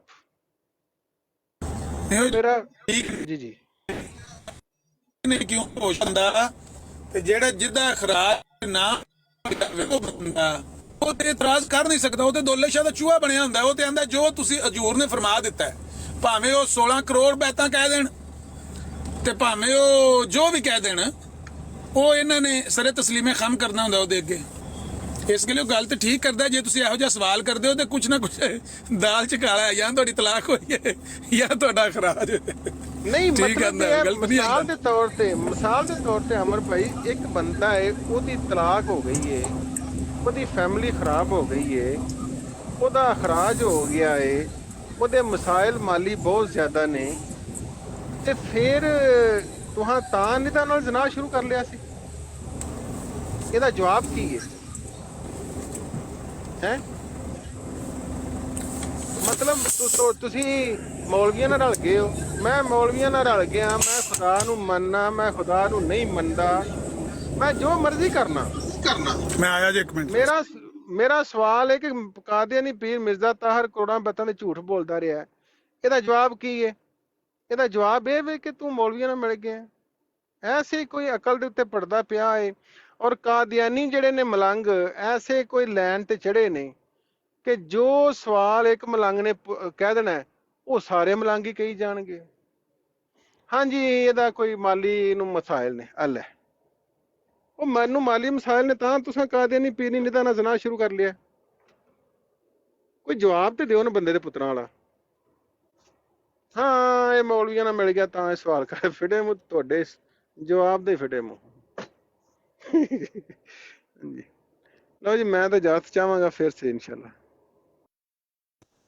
ਮੇਰਾ ਜੀ ਜੀ ਨਹੀਂ ਕਿਉਂ ਹੋਸ਼ ਹੁੰਦਾ ਤੇ ਜਿਹੜਾ ਜਿੱਦਾਂ ਖਰਾਜ ਨਾ ਉਹ ਬੰਦਾ ਉਹ ਤੇ ਇਤਰਾਜ਼ ਕਰ ਨਹੀਂ ਸਕਦਾ। ਉਹ ਤੇ ਦੋਲੇ ਸ਼ਾਹ ਦਾ ਚੂਹਾ ਬਣਿਆ ਹੁੰਦਾ। ਉਹ ਤੇ ਆਂਦਾ ਜੋ ਤੁਸੀਂ ਹਜੂਰ ਨੇ ਫਰਮਾ ਦਿੱਤਾ ਹੈ, ਭਾਵੇਂ ਉਹ 16 ਕਰੋੜ ਬੈਤਾਂ ਕਹਿ ਦੇਣ ਤੇ ਭਾਵੇਂ ਉਹ ਜੋ ਵੀ ਕਹਿ ਦੇਣ, ਉਹ ਇਹਨਾਂ ਨੇ ਸਰੇ ਤਸਲੀਮੇ ਖਮ ਕਰਨਾ ਹੁੰਦਾ ਉਹਦੇ ਅੱਗੇ। ਇਸ ਲਈ ਉਹ ਗੱਲ ਤੇ ਠੀਕ ਕਰਦਾ। ਜੇ ਤੁਸੀਂ ਇਹੋ ਜਿਹਾ ਸਵਾਲ ਕਰਦੇ ਹੋ ਤੇ ਕੁਛ ਨਾ ਕੁਛ ਦਾਲ ਚ ਕਾਲਾ ਹੈ, ਜਾਂ ਤੁਹਾਡੀ ਤਲਾਕ ਹੋਈ ਹੈ ਜਾਂ ਤੁਹਾਡਾ ਖਰਾਜ ਨਹੀਂ। ਮਤਲਬ ਮਿਸਾਲ ਦੇ ਤੌਰ ਤੇ ਅਮਰ ਭਾਈ, ਇੱਕ ਬੰਦਾ ਹੈ, ਉਹਦੀ ਤਲਾਕ ਹੋ ਗਈ ਹੈ, ਉਹਦੀ ਫੈਮਿਲੀ ਖਰਾਬ ਹੋ ਗਈ ਹੈ, ਉਹਦਾ ਖਰਾਜ ਹੋ ਗਿਆ ਹੈ, ਉਹਦੇ ਮਸਾਇਲ ਮਾਲੀ ਬਹੁਤ ਜ਼ਿਆਦਾ ਨੇ, ਤੇ ਫਿਰ ਤੁਹਾਂ ਤਾਂ ਨਿਦਾ ਨਾਲ ਜ਼ਨਾ ਸ਼ੁਰੂ ਕਰ ਲਿਆ ਸੀ। ਇਹਦਾ ਜਵਾਬ ਕੀ ਹੈ? ਮਤਲਬ ਤੁਸੀਂ ਮੌਲਵੀਆਂ ਨਾਲ ਰਲ ਗਏ ਹੋ, ਮੈਂ ਮੌਲਵੀਆਂ ਨਾਲ ਰਲ ਗਿਆ, ਮੈਂ ਖੁਦਾ ਨੂੰ ਮੰਨਣਾ, ਮੈਂ ਖੁਦਾ ਨੂੰ ਨਹੀਂ ਮੰਨਦਾ, ਮੈਂ ਜੋ ਮਰਜ਼ੀ ਕਰਨਾ। ਮੈਂ ਆਇਆ ਜੀ ਇੱਕ ਮਿੰਟ। ਮੇਰਾ ਸਵਾਲ ਹੈ ਕਿ ਕਾਦੀਆਨੀ ਪੀਰ ਮਿਰਜ਼ਾ ਤਾਹਰ ਕਰੋੜਾਂ ਬੈਤਾਂ ਦੇ ਝੂਠ ਬੋਲਦਾ ਰਿਹਾ, ਇਹਦਾ ਜਵਾਬ ਕੀ ਹੈ? ਇਹਦਾ ਜਵਾਬ ਇਹ ਵੇ ਕਿ ਤੂੰ ਮੌਲਵੀਆਂ ਨਾਲ ਮਿਲ ਗਿਆ। ਐਸੇ ਕੋਈ ਅਕਲ ਦੇ ਉੱਤੇ ਪੜਦਾ ਪਿਆ ਹੈ। ਔਰ ਕਾਦੀਆਨੀ ਜਿਹੜੇ ਨੇ ਮਲੰਗ, ਐਸੇ ਕੋਈ ਲੈਣ ਤੇ ਚੜੇ ਨੇ ਕਿ ਜੋ ਸਵਾਲ ਇੱਕ ਮਲੰਗ ਨੇ ਕਹਿ ਦੇਣਾ, ਉਹ ਸਾਰੇ ਮਲੰਗ ਹੀ ਕਹੀ ਜਾਣਗੇ ਹਾਂਜੀ ਇਹਦਾ ਕੋਈ ਮਾਲੀ ਨੂੰ ਮਸਾਇਲ ਨੇ। ਅੱਲੇ ਉਹ ਮੈਨੂੰ ਮਾਲੀ ਮਸਾਇਲ ਨੇ ਤਾਂ ਤੁਸੀਂ ਕਾਦੀਆਨੀ ਪੀਰ ਨਹੀਂ ਨਿਦਾ ਨਾਲ ਜ਼ਨਾ ਸ਼ੁਰੂ ਕਰ ਲਿਆ? ਕੋਈ ਜਵਾਬ ਤੇ ਦਿਓ ਨਾ ਬੰਦੇ ਦੇ ਪੁੱਤਰਾਂ ਵਾਲਾ। ਹਾਂ ਇਹ ਮੌਲਵੀਆਂ ਨਾਲ ਮਿਲ ਗਿਆ ਤਾਂ ਇਹ ਸਵਾਲ ਕਰ ਫਿਟੇ ਮੂੰਹ, ਤੁਹਾਡੇ ਜਵਾਬ ਦੇ ਫਿਟੇ ਮੂੰਹ। ਹਾਂਜੀ ਲਓ ਜੀ, ਮੈਂ ਤਾਂ ਇਜਾਜ਼ਤ ਚਾਹਾਂਗਾ, ਫਿਰ ਸੇ ਇਨਸ਼ਾਅੱਲਾ।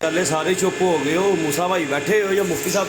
ਚੱਲੇ ਸਾਰੇ ਚੁੱਪ ਹੋ ਗਏ ਹੋ, ਮੂਸਾ ਭਾਈ ਬੈਠੇ ਹੋ ਜਾਂ ਮੁਫਤੀ ਸਾਹਿਬ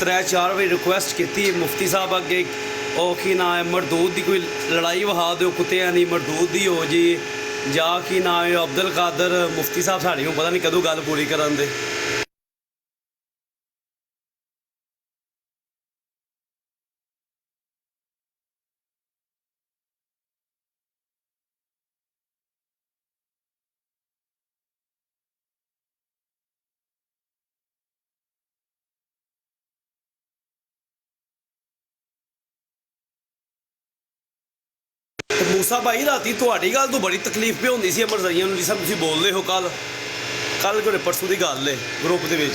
3-4 ਵਜੇ ਰਿਕੁਐਸਟ ਕੀਤੀ ਮੁਫਤੀ ਸਾਹਿਬ ਅੱਗੇ, ਉਹ ਕੀ ਨਾ ਹੈ ਮਰਦੂਦ ਦੀ ਕੋਈ ਲੜਾਈ ਵਹਾ ਦਿਓ ਕੁੱਤਿਆਂ ਦੀ, ਮਰਦੂਦ ਦੀ ਹੋ ਜੀ ਜਾਂ ਕੀ ਨਾ ਹੈ ਅਬਦੁਲ ਕਾਦਰ ਮੁਫਤੀ ਸਾਹਿਬ ਸਾਡੀ ਨੂੰ ਪਤਾ ਨਹੀਂ ਕਦੋਂ ਗੱਲ ਪੂਰੀ ਕਰਨ ਦੇ। ਤੇ ਮੂਸਾ ਭਾਈ ਰਾਤੀ ਤੁਹਾਡੀ ਗੱਲ ਤੋਂ ਬੜੀ ਤਕਲੀਫ ਪਈ ਹੁੰਦੀ ਸੀ ਮਰਜ਼ਾਈਆਂ ਨੂੰ, ਜਿਸ ਤਰ੍ਹਾਂ ਤੁਸੀਂ ਬੋਲਦੇ ਹੋ ਕੱਲ ਕੋਲੇ ਪਰਸੋਂ ਦੀ ਗੱਲ ਹੈ ਗਰੁੱਪ ਦੇ ਵਿੱਚ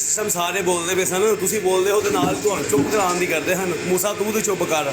ਸਮ ਸਾਰੇ ਬੋਲਦੇ ਪਏ ਸਨ, ਤੁਸੀਂ ਬੋਲਦੇ ਹੋ ਤੇ ਨਾਲ ਤੁਹਾਨੂੰ ਚੁੱਪ ਕਰਾਉਣ ਦੀ ਕਰਦੇ ਹਨ। ਮੂਸਾ ਤੂੰ ਤੇ ਚੁੱਪ ਕਰ।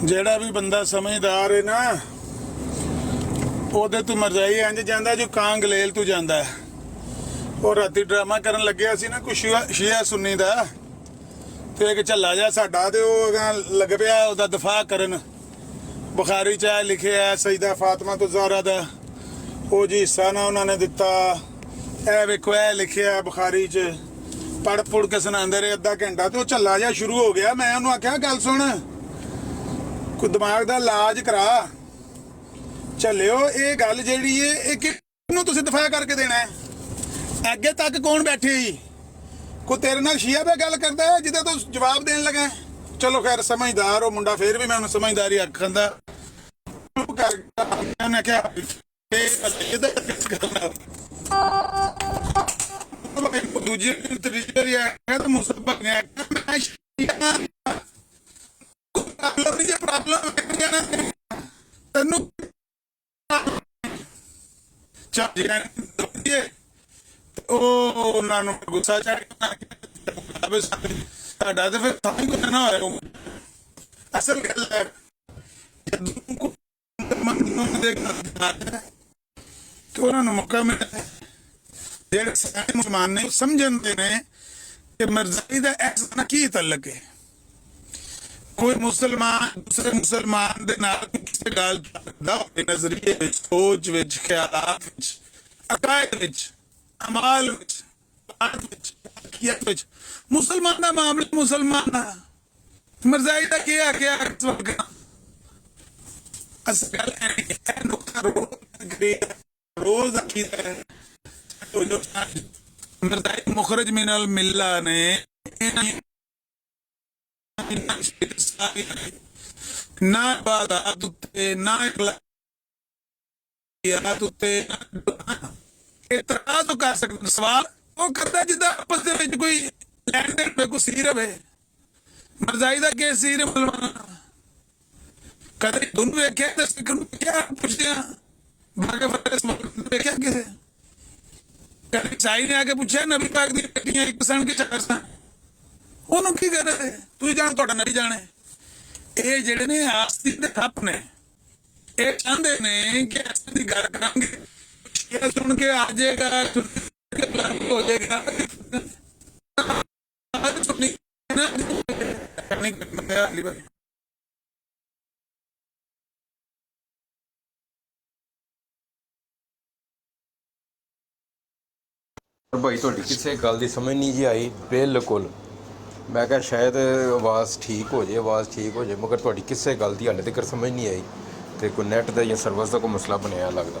ਜਿਹੜਾ ਵੀ ਬੰਦਾ ਸਮਝਦਾਰ ਹੈ ਨਾ, ਉਹਦੇ ਤੋਂ ਮਰਜ਼ਾਈ ਇੰਜ ਜਾਂਦਾ ਜੋ ਕਾਂ ਗਲੇਲ ਤੋਂ ਜਾਂਦਾ ਹੈ। ਉਹ ਰਾਤੀ ਡਰਾਮਾ ਕਰਨ ਲੱਗਿਆ ਸੀ ਨਾ ਕੁਛ ਸ਼ੀਆ ਸੁੰਨੀ ਦਾ, ਤੇ ਇੱਕ ਝੱਲਾ ਜਿਹਾ ਸਾਡਾ, ਤੇ ਉਹ ਲੱਗ ਪਿਆ ਉਹਦਾ ਦਫਾ ਕਰਨ। ਬੁਖਾਰੀ 'ਚ ਇਹ ਲਿਖਿਆ ਸਈਦਾ ਫਾਤਮਾ ਤੋਂ ਜ਼ਹਰਾ ਦਾ ਉਹ ਜੀ ਹਿੱਸਾ ਨਾ ਉਹਨਾਂ ਨੇ ਦਿੱਤਾ। ਇਹ ਵੇਖੋ ਇਹ ਲਿਖਿਆ ਬੁਖਾਰੀ 'ਚ, ਪੜ ਪੁੜ ਕੇ ਸੁਣਾਉਂਦੇ ਰਹੇ ਅੱਧਾ ਘੰਟਾ, ਤੇ ਉਹ ਝੱਲਾ ਜਿਹਾ ਸ਼ੁਰੂ ਹੋ ਗਿਆ। ਮੈਂ ਉਹਨੂੰ ਆਖਿਆ ਗੱਲ ਸੁਣ, ਕੋਈ ਦਿਮਾਗ ਦਾ ਇਲਾਜ ਕਰਾ। ਚੱਲਿਓ ਇਹ ਗੱਲ ਜਿਹੜੀ ਏ ਇਹ ਕਿਹਨੂੰ ਤੁਸੀਂ ਦਫਾ ਕਰਕੇ ਦੇਣਾ ਹੈ? ਅੱਗੇ ਤੱਕ ਕੌਣ ਬੈਠੇ ਜੀ? ਕੋਈ ਤੇਰੇ ਨਾਲ ਸ਼ੀਆ ਦਾ ਗੱਲ ਕਰਦਾ ਹੈ ਜਿਹਦਾ ਤੂੰ ਜਵਾਬ ਦੇਣ ਲੱਗਾ? ਚਲੋ ਖੈਰ ਸਮਝਦਾਰ ਉਹ ਮੁੰਡਾ, ਫੇਰ ਵੀ ਮੈਂ ਉਹਨੂੰ ਸਮਝਦਾਰੀ ਆਖਾਂਦਾ। ਉਹਨੇ ਕਿਹਾ ਦੂਜੀ ਤੀਜੀ ਆਖਿਆ ਤਾਂ ਮੁਸਲਮਾਨ ਨੇ ਪ੍ਰੋਬਲਮ ਤੈਨੂੰ ਉਹ ਉਹਨਾਂ ਨੂੰ ਗੁੱਸਾ ਚੜ ਗਿਆ। ਸਾਡਾ ਤਾਂ ਫਿਰ ਤਾਂ ਹੀ ਕੁਝ ਨਾ ਹੋਇਆ। ਅਸਲ ਗੱਲ ਹੈ ਕਿ ਉਹਨਾਂ ਨੂੰ ਮੌਕਾ ਮਿਲਿਆ, ਜਿਹੜੇ ਸਾਰੇ ਮੁਸਲਮਾਨ ਨੇ ਸਮਝਦੇ ਨੇ ਕਿ ਮਰਜ਼ਾਈ ਦਾ ਐਕਸ ਨਾਲ ਕੀ ਤਲਕ ਹੈ। ਕੋਈ ਮੁਸਲਮਾਨ ਦੂਸਰੇ ਮੁਸਲਮਾਨ ਦੇ ਨਾਲ ਕਿਸੇ ਗੱਲ ਦਾ ਹੋਵੇ, ਨਜ਼ਰੀਏ ਵਿੱਚ, ਸੋਚ ਵਿੱਚ, ਖਿਆਲਾਤ ਵਿੱਚ, ਅਕਾਇਦ ਵਿੱਚ, ਅਮਾਲ ਵਿੱਚ, ਬਾਤ ਵਿੱਚ, ਅਕੀਦਤ ਵਿੱਚ, ਮੁਸਲਮਾਨ ਦਾ ਮਾਮਲਾ ਮੁਸਲਮਾਨ ਦਾ। ਮਰਜ਼ਾਈ ਦਾ ਕੀ ਆਖਿਆ ਅਸਲ ਗੱਲ ਹੈ ਨੁਕਤਾ ਰੋਜ਼ ਅਕੀਦਾ ਹੈ। ਮਰਜ਼ਾਈ ਮੁਖਰਜ ਮਿਨਲ ਮਿੱਲਾ ਨੇ ਨਾ ਇਬਾਦਤ ਉੱਤੇ ਨਾ ਇਖਲਾਕੀਆਤ ਉੱਤੇ ਇਤਰਾਜ਼ ਕਰ ਸਕਦਾ। ਸਵਾਲ ਉਹ ਕਰਦਾ ਜਿੱਦਾਂ ਆਪਸ ਦੇ ਵਿੱਚ ਕੋਈ ਲੈਣ ਦੇਣ ਹੋਵੇ, ਕੋਈ ਸੀ ਰਵੇ। ਮਰਜ਼ਾਈ ਦਾ ਕੀ ਸੀ ਮੁਸਲਮਾਨ? ਕਦੇ ਤੁਹਾਨੂੰ ਵੇਖਿਆ ਤੇ ਸਿੱਖ ਨੂੰ ਵੇਖਿਆ? ਪੁੱਛਦੇ ਆ ਵੇਖਿਆ ਕਿਸੇ? ਕਦੇ ਈਸਾਈ ਨੇ ਆ ਕੇ ਪੁੱਛਿਆ ਨਬੀ ਪਾਕ ਦੀ ਬੇਟੀਆਂ ਇੱਕ ਸਨ ਕਿ ਚਾਰ ਸਨ? ਉਹਨੂੰ ਕੀ ਕਰਦੇ? ਤੁਸੀਂ ਜਾਣ, ਤੁਹਾਡਾ ਨਹੀਂ ਜਾਣੇ। ਇਹ ਜਿਹੜੇ ਨੇ ਆਸਤੀ ਦੇ ਠੱਪ ਨੇ, ਇਹ ਚਾਹੁੰਦੇ ਨੇ ਕਿ ਅਸੀਂ ਦੀ ਗੱਲ ਕਰਾਂਗੇ, ਇਹ ਸੁਣ ਕੇ ਆ ਜਾਏਗਾ, ਹੋ ਜਾਏਗਾ। ਭਾਈ ਤੁਹਾਡੀ ਕਿਸੇ ਗੱਲ ਦੀ ਸਮਝ ਨਹੀਂ ਜੀ ਆਈ ਬਿਲਕੁਲ। ਮੈਂ ਕਿਹਾ ਸ਼ਾਇਦ ਆਵਾਜ਼ ਠੀਕ ਹੋ ਜਾਏ, ਮਗਰ ਤੁਹਾਡੀ ਕਿਸੇ ਗੱਲ ਦੀ ਹਾਲੇ ਤੱਕ ਸਮਝ ਨਹੀਂ ਆਈ। ਤੇ ਕੋਈ ਨੈਟ ਦਾ ਜਾਂ ਸਰਵਿਸ ਦਾ ਕੋਈ ਮਸਲਾ ਬਣਿਆ ਲੱਗਦਾ।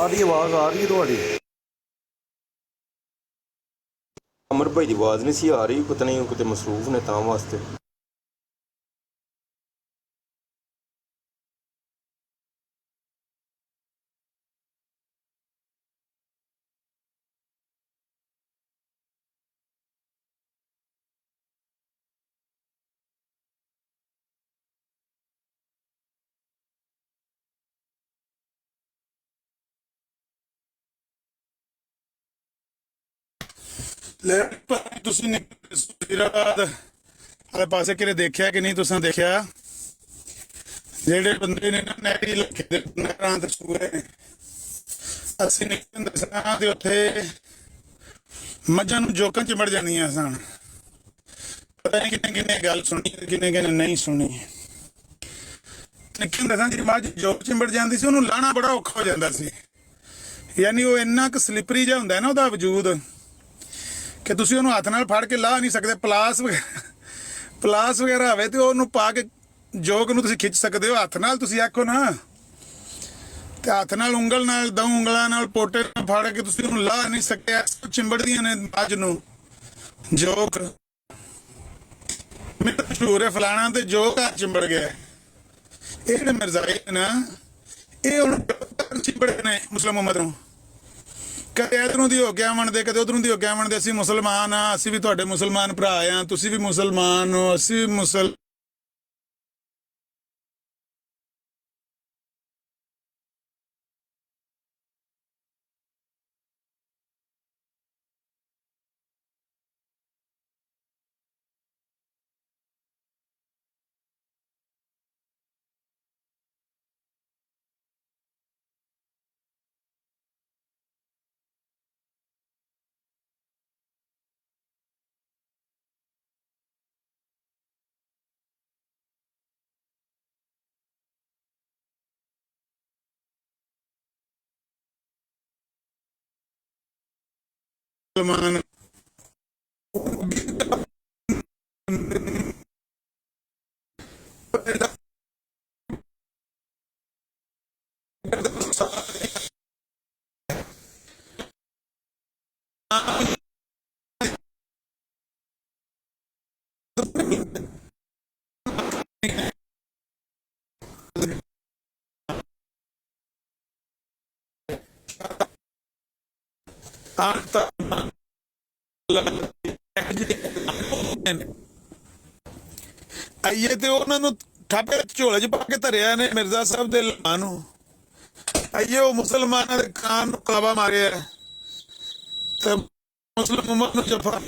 ਆ ਰਹੀ ਆਵਾਜ਼ ਆ ਰਹੀ ਹੈ ਤੁਹਾਡੀ? ਅਮਰ ਭਾਈ ਦੀ ਆਵਾਜ਼ ਨਹੀਂ ਸੀ ਆ ਰਹੀ, ਪਤਾ ਨਹੀਂ ਉਹ ਕਿਤੇ ਮਸਰੂਫ ਨੇ ਤਾਂ ਵਾਸਤੇ। ਲੈ ਤੁਸੀਂ ਵਜ਼ੀਰਾਬਾਦ ਵਾਲੇ ਪਾਸੇ ਕਿਤੇ ਦੇਖਿਆ ਕਿ ਨਹੀਂ? ਤੁਸੀਂ ਦੇਖਿਆ ਜਿਹੜੇ ਬੰਦੇ ਨੇ ਨਾ ਨਹਿਰੀ ਇਲਾਕੇ ਦੇ ਨਹਿਰਾਂ ਤੇ ਸੂਏ ਨੇ, ਅਸੀਂ ਨਿਕਲਦੇ ਸਾਂ ਤੇ ਉੱਥੇ ਮੱਝਾਂ ਨੂੰ ਜੋਕਾਂ ਚਿੰਬੜ ਜਾਂਦੀਆਂ ਸਨ। ਪਤਾ ਨਹੀਂ ਕਿੰਨੇ ਕਿੰਨੇ ਗੱਲ ਸੁਣੀ, ਕਿੰਨੇ ਕਿੰਨੇ ਨਹੀਂ ਸੁਣੀ। ਨਿਕਲਦੇ ਸਾਂ ਜਿਹੜੀ ਮੱਝ ਜੋਕ ਚਿੰਬੜ ਜਾਂਦੀ ਸੀ ਉਹਨੂੰ ਲਾਣਾ ਬੜਾ ਔਖਾ ਹੋ ਜਾਂਦਾ ਸੀ, ਯਾਨੀ ਉਹ ਇੰਨਾ ਕੁ ਸਲਿਪਰੀ ਜਿਹਾ ਹੁੰਦਾ ਨਾ ਉਹਦਾ ਵਜੂਦ ਕਿ ਤੁਸੀਂ ਉਹਨੂੰ ਹੱਥ ਨਾਲ ਫੜ ਕੇ ਲਾਹ ਨਹੀਂ ਸਕਦੇ। ਪਲਾਸ ਵਗੈਰਾ ਹੋਵੇ ਤੇ ਉਹਨੂੰ ਪਾ ਕੇ ਜੋਕ ਨੂੰ ਤੁਸੀਂ ਖਿੱਚ ਸਕਦੇ ਹੋ। ਹੱਥ ਨਾਲ ਤੁਸੀਂ ਆਖੋ ਨਾ ਤੇ ਹੱਥ ਨਾਲ ਉਂਗਲ ਨਾਲ ਦੋ ਉਂਗਲਾਂ ਨਾਲ ਪੋਟੇ ਨਾਲ ਫੜ ਕੇ ਤੁਸੀਂ ਉਹਨੂੰ ਲਾਹ ਨਹੀਂ ਸਕਦੇ। ਚਿੰਬੜਦੀਆਂ ਨੇ ਮੱਝ ਨੂੰ ਜੋਕ। ਮੈਨੂੰ ਮਸ਼ਹੂਰ ਹੈ ਫਲਾਣਾ ਤੇ ਜੋਕ ਆ ਚਿੰਬੜ ਗਿਆ। ਇਹ ਜਿਹੜੇ ਮਿਰਜ਼ਾਈ ਨਾ ਇਹ ਹੁਣ ਚਿੰਬੜੇ ਨੇ ਮੁਸਲਿਮ ਉਮਤ ਨੂੰ। ਕਦੇ ਇੱਧਰੋਂ ਦੀ ਹੋ ਗਿਆ ਮੰਨਦੇ, ਕਦੇ ਉੱਧਰੋਂ ਦੀ ਹੋ ਗਿਆ ਮੰਨਦੇ। ਅਸੀਂ ਮੁਸਲਮਾਨ ਹਾਂ, ਅਸੀਂ ਵੀ ਤੁਹਾਡੇ ਮੁਸਲਮਾਨ ਭਰਾ ਹਾਂ, ਤੁਸੀਂ ਵੀ ਮੁਸਲਮਾਨ ਹੋ, ਅਸੀਂ ਵੀ ਮੁਸਲਮਾਨ। ਆਈਏ ਤੇ ਉਹਨਾਂ ਨੂੰ ਠਾਪੇ ਝੋਲੇ 'ਚ ਪਾ ਕੇ ਧਰਿਆ ਨੇ ਮਿਰਜ਼ਾ ਸਾਹਿਬ ਦੇ ਲਾਂ ਨੂੰ। ਆਈਏ ਉਹ ਮੁਸਲਮਾਨਾਂ ਦੇ ਕਾਨ ਨੂੰ ਕਾਬਾ ਮਾਰਿਆ ਤੇ ਮੁਸਲਿਮ ਉਮਤ ਨੂੰ ਜਫਾ